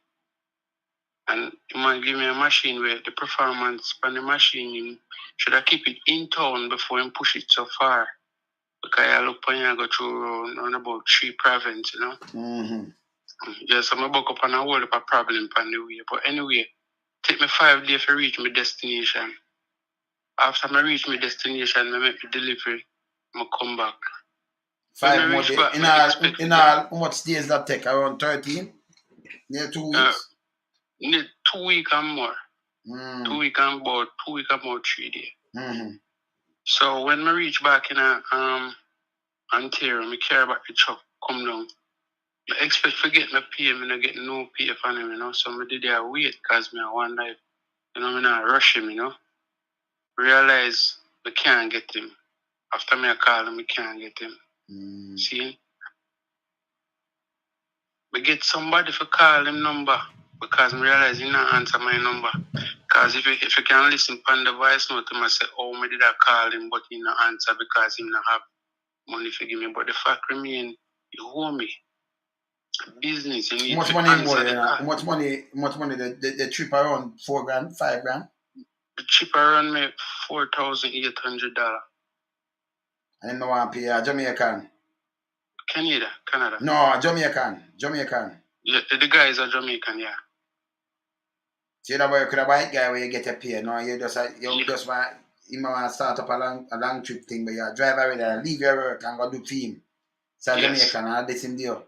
And he might give me a machine where the performance on the machine should I keep it in town before I push it so far. Because I look when I go through on about 3 provinces, you know. Yes, I'm about up on a whole of a problem on the way. But anyway, take me 5 days to reach my destination. After I reach my destination, I make the delivery, I come back. 5 more days. In all, how much days that take? Around 13? Near 2 weeks? Need 2 weeks and more. 2 weeks and about 2 weeks and about 3 days. So when I reach back in Ontario, I care about the truck come down. I expect to get my pay, I not get no pay from him, you know. So I did there wait because I want life. You know, I not rush him, you know. Realize I can't get him. After me I call him, I can't get him. See? I get somebody to call him number because I realize he not answer my number. Because if you can listen on the voice note, I say, oh, I did I call him, but he not answer because he not have money to give me. But the fact remain, you owe me. Business, you need How much money How much money the trip around 4 grand, 5 grand? The trip around me $4,800. And no one pay Jamaican. Canada. No, Jamaican. Yeah, the guys are Jamaican, yeah. See that way you could have white guy where you get a pay. No, you just want you want to start up a long trip thing, but you drive away there, leave your work and go do film. So Jamaican and this him deal.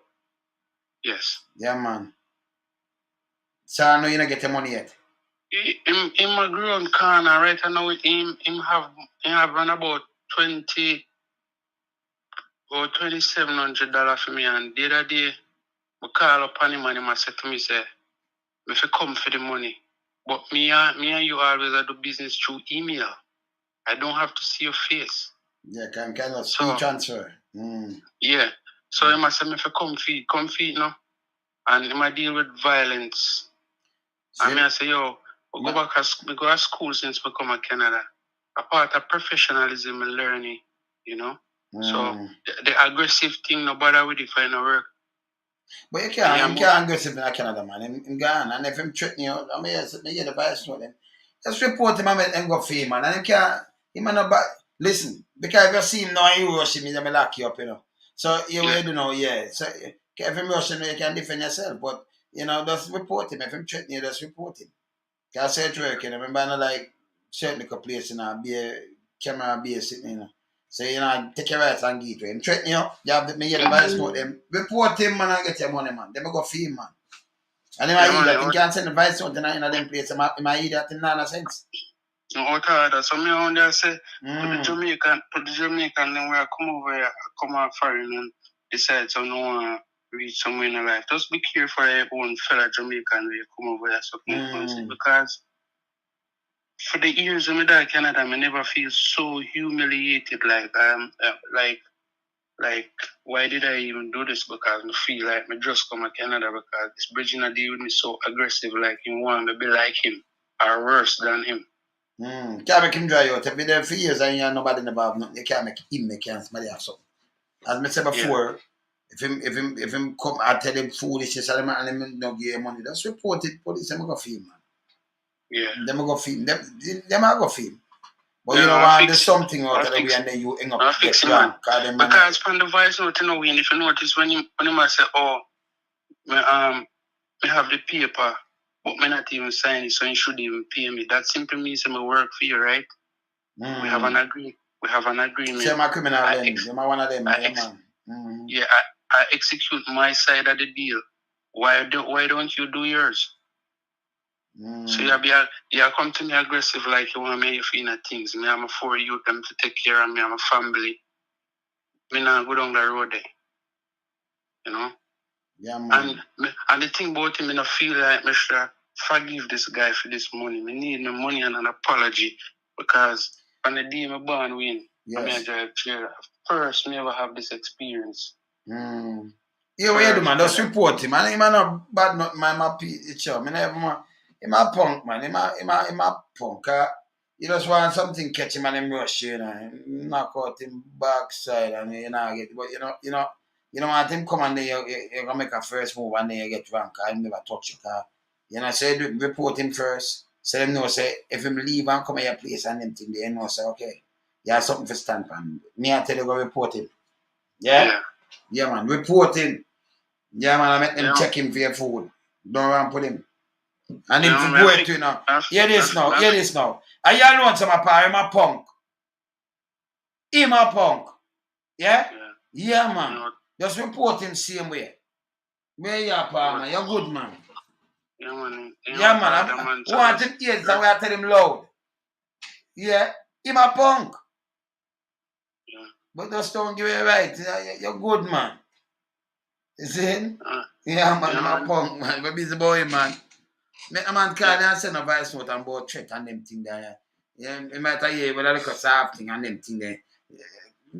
Yes. Yeah, man. So I know you don't get the money yet. In my grown corner right now with him have run about $2,700 for me, and the other day I call upon him and he said to me, say, if you come for the money. But me and you always do business through email. I don't have to see your face. Yeah, kind of speed transfer. Yeah. So he must say, if you come feed, no? And he might deal with violence. And I say, yo, we go to school since we come to Canada. A part of professionalism and learning, you know? So the aggressive thing, no bother with it for no work. But you can't aggressive in Canada, man. Him gone. And if him threaten you, I mean, you the vice note them. Just report him and make him go for him, man. And he might not listen, because if you see him now, you rush him, he may lock you up, you know. So you do know, yeah. So if him rush him, you can defend yourself. But, you know, just report him. If him threaten you, just report him. Because search work, you know, remember, I like certain place, you know, be a camera base, you know. So, you know, take your rights and give to him. Threaten you have the vice note them. Report him, man, and get your money, man. They go for him, man. And if I eat that, you can't send the vice note in them place. If I eat that, in no sense. No, so me on there say, put the Jamaican, then we come over here, come out foreign and decide so no one reach somewhere in their life. Just be careful for your own fellow Jamaican when you come over here, so because for the years when I die in Canada, I never feel so humiliated. Like, why did I even do this? Because I feel like I just come to Canada because this Bridging deal with me so aggressive, like him want me be like him or worse than him. Can't make him dry out. If you're there for years and you have nobody never have nothing, you can't make him make somebody have something. As I said before, if him come and tell him foolishness and him no give him money, just report it. Police them go for him, man. Yeah. Them go for him. Them are go for him. But you know want to do something out of the way and then you end up get wrong. Because from the voice note, you know, if you notice when he say, oh, I have the paper, but me not even sign it, so you shouldn't even pay me. That simply means I work for you, right? We have an agreement. Same a criminal then. Them are one of them, man. Yeah, I execute my side of the deal. Why don't you do yours? So you come to me aggressive like you want me to feel things. Me I'm for you them to take care of me, I'm a family. Me not go down the road there. You know? Yeah, man. And the thing about him, I don't feel like me should forgive this guy for this money. Me need no money and an apology because on the day me born win, I mean I drive chair. First me ever have this experience. Yeah, what you do, man? Just report him, man. He man not bad, not my picture. Me never man. He a punk, man. He a punk. You just want something catch him and him rush you, knock out him backside and you know get. But you know want him come and then you gonna make a first move and then you get wrong. Cause he never touch you. Cause you know say report him first. So them know say if him leave and come at your place and them thing they know say okay, you have something for stand for. Me I tell you go report him. Yeah, man. Report him. Yeah, man, I make them check him for your food. Don't run put him. And him to go to you now. Hear this now. Are you alone to my pa? Him a punk. Him a punk. Yeah? Yeah, man. Just report him same way. Where you pa, man? You're good, man. Yeah, man. Yeah, man. I want him ears that way I tell him loud. Yeah? Him a punk. Yeah. But just don't give it right. You're good, man. You see? Yeah, man, I'm a punk, man. We're busy boy, man. Make a man call and send a voice note and about threat and them thing there. Yeah, you might hear with a little soft thing and them thing there.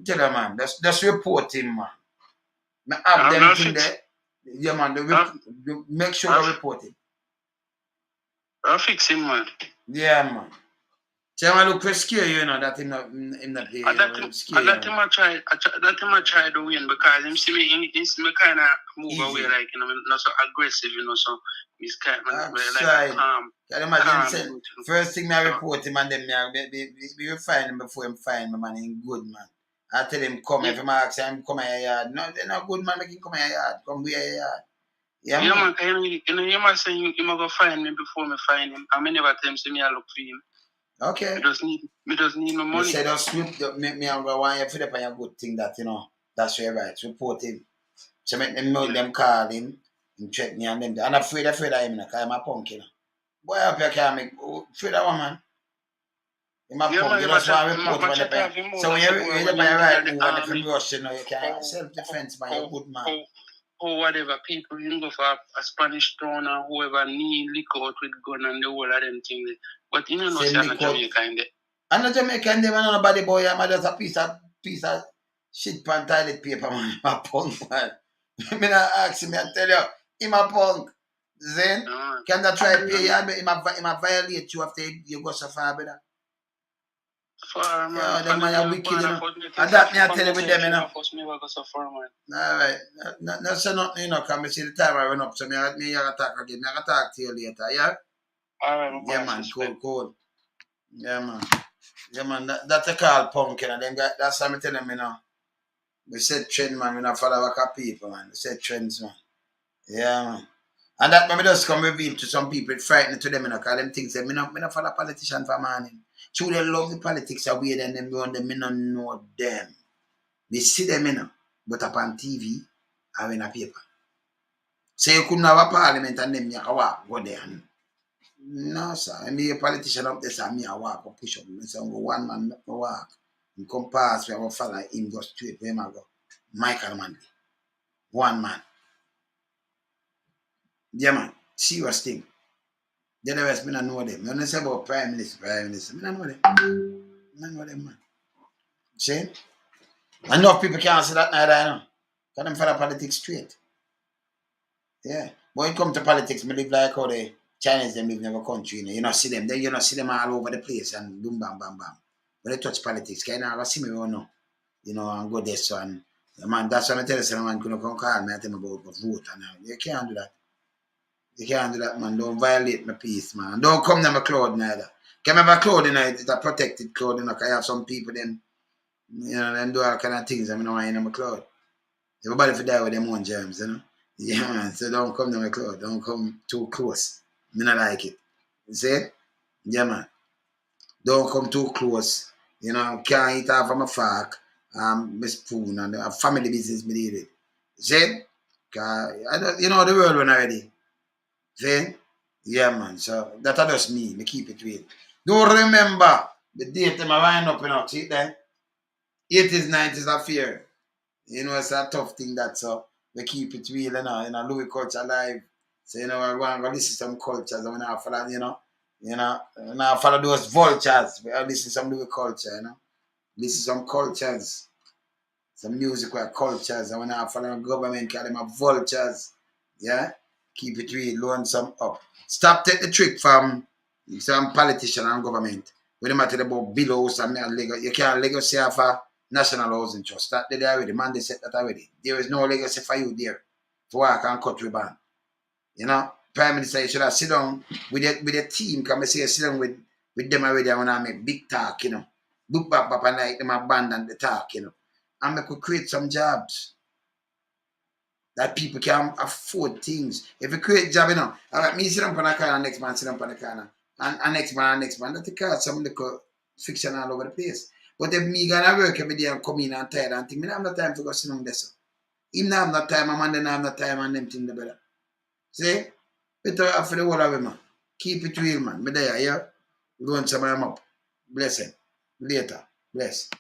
Tell her, man, just report him, man. Have them thing there. Yeah, man, make sure you report him. I'll fix him, man. Yeah, man. So I look for scare you know that in the play. That him I try to win because him see me kind of move away like you know not so aggressive you know so he's kind of like calm. Can you imagine first thing I report him and then we find him before him find me man in good man. I tell him come if him ask him come here yard. No, they're not good man make him come here yard. Come where yard. Yeah, man. You know you must say you must go find me before me find him. I never tell him say me I look for him. Okay. Me just need my money. You say just me I'm gonna want you for the good thing that you know that's your right. Report him. So make them know them call him and check me and them. I'm afraid of him because I'm a punk, you know. Boy up here can make afraid of one man. I'm a punk, you just want to report when they so when you're by your right move and if you rush you know you can self-defense man, you're good man. Or whatever people you go for a Spanish town or whoever need liquor out with gun and the whole of them things. But you know no say I'm not Jamaican there. I'm not Jamaican there, man, nobody boy, I'm just a piece of shit pan toilet paper, man. I'm a punk, man. Me not ask him, I tell you, him a punk. Then, can that try to pay you? Him a violate you after you go so far, brother. Far, man. Yeah, them man are wicked, you know. And that me I tell you with them, you know. Alright. No say nothing, you know, because I see the time I run up, so me I gotta talk again. I gotta talk to you later, yeah? Alright, yeah, man, cool. Yeah, man. Yeah, man, that's a call punk, you know. That's what I'm telling them, you know. We said trend, man. We not follow back our people, man. We said trends, man. Yeah, man. And that when we just come reveal to some people, it's frightening to them, you know, because them things say, me not follow politicians for morning. True, they love the politics are weird and them go on them, me not know them. We see them, you know, but upon TV or in a paper. So you couldn't have a parliament and them, you can walk, go there. No, sir. I mean, a politician up there, so me, I walk or push up. I say, one man, make me walk. He come past, we have a follow him, go straight where him I go. Michael Manley. One man. Yeah, man. Serious thing. The rest, me don't know them. You don't say about Prime Minister. Me don't know them. I don't know them, man. See? Enough people can't say that neither, you know. Because them follow politics straight. Yeah. But when it comes to politics, me live like how the Chinese them live in our country, you know. You don't see them. Then you don't see them all over the place and boom, bam, bam, bam. But they touch politics. Because you know, I see me right now. You know, and go this one. Man, that's why I tell you, some man couldn't come call me and tell me about vote. And you can't do that. You can't do that, man. Don't violate my peace, man. And don't come to my cloud neither. Can I have a cloud, you know, it's a protected cloud, you know, because I have some people, them, you know, them do all kind of things, I mean, I in my cloud. Everybody for die with them own germs, you know. Yeah, man. So don't come to my cloud. Don't come too close. Me not like it. You see it? Yeah, man. Don't come too close. You know, can't eat off of my fork, my spoon, and family business me deal with. See? You know the world when already. See? Yeah, man. So that just me. Me keep it real. Don't remember the date them I wind up, you know. See there? 80s, 90s affair. You know, it's a tough thing that so we keep it real, you know, Louis culture alive. So, you know, we're going to listen to some cultures and we now follow, you know, now follow those vultures. We listen to some Louis culture, you know. Listen to some cultures. Some music where cultures and we now follow government, call them vultures. Yeah? Keep it real, loan some up. Stop take the trick from some politician and government. When they matter about bills and Lego, you can't legacy of a national housing trust. That there already. Man, they said that already. There is no legacy for you there. For work and cut ribbon. You know? Prime Minister, you should have sit down with the team. Come and say sit down with them already when I make big talk, you know. Book back and like them abandon the talk, you know. And we could create some jobs. That people can afford things. If you create job, you know, all right, me sit down on the corner, next man sit down on the corner, and next man, that cause some little fiction all over the place. But if me gonna work every day and come in and tired and think, me don't have no time to go sit down there. So. Him not have no time, and man then have no time and them thing the better. See? Better for the whole of it, man. Keep it real, man. Me there, yeah? Loan some of them up. Bless him. Later. Bless.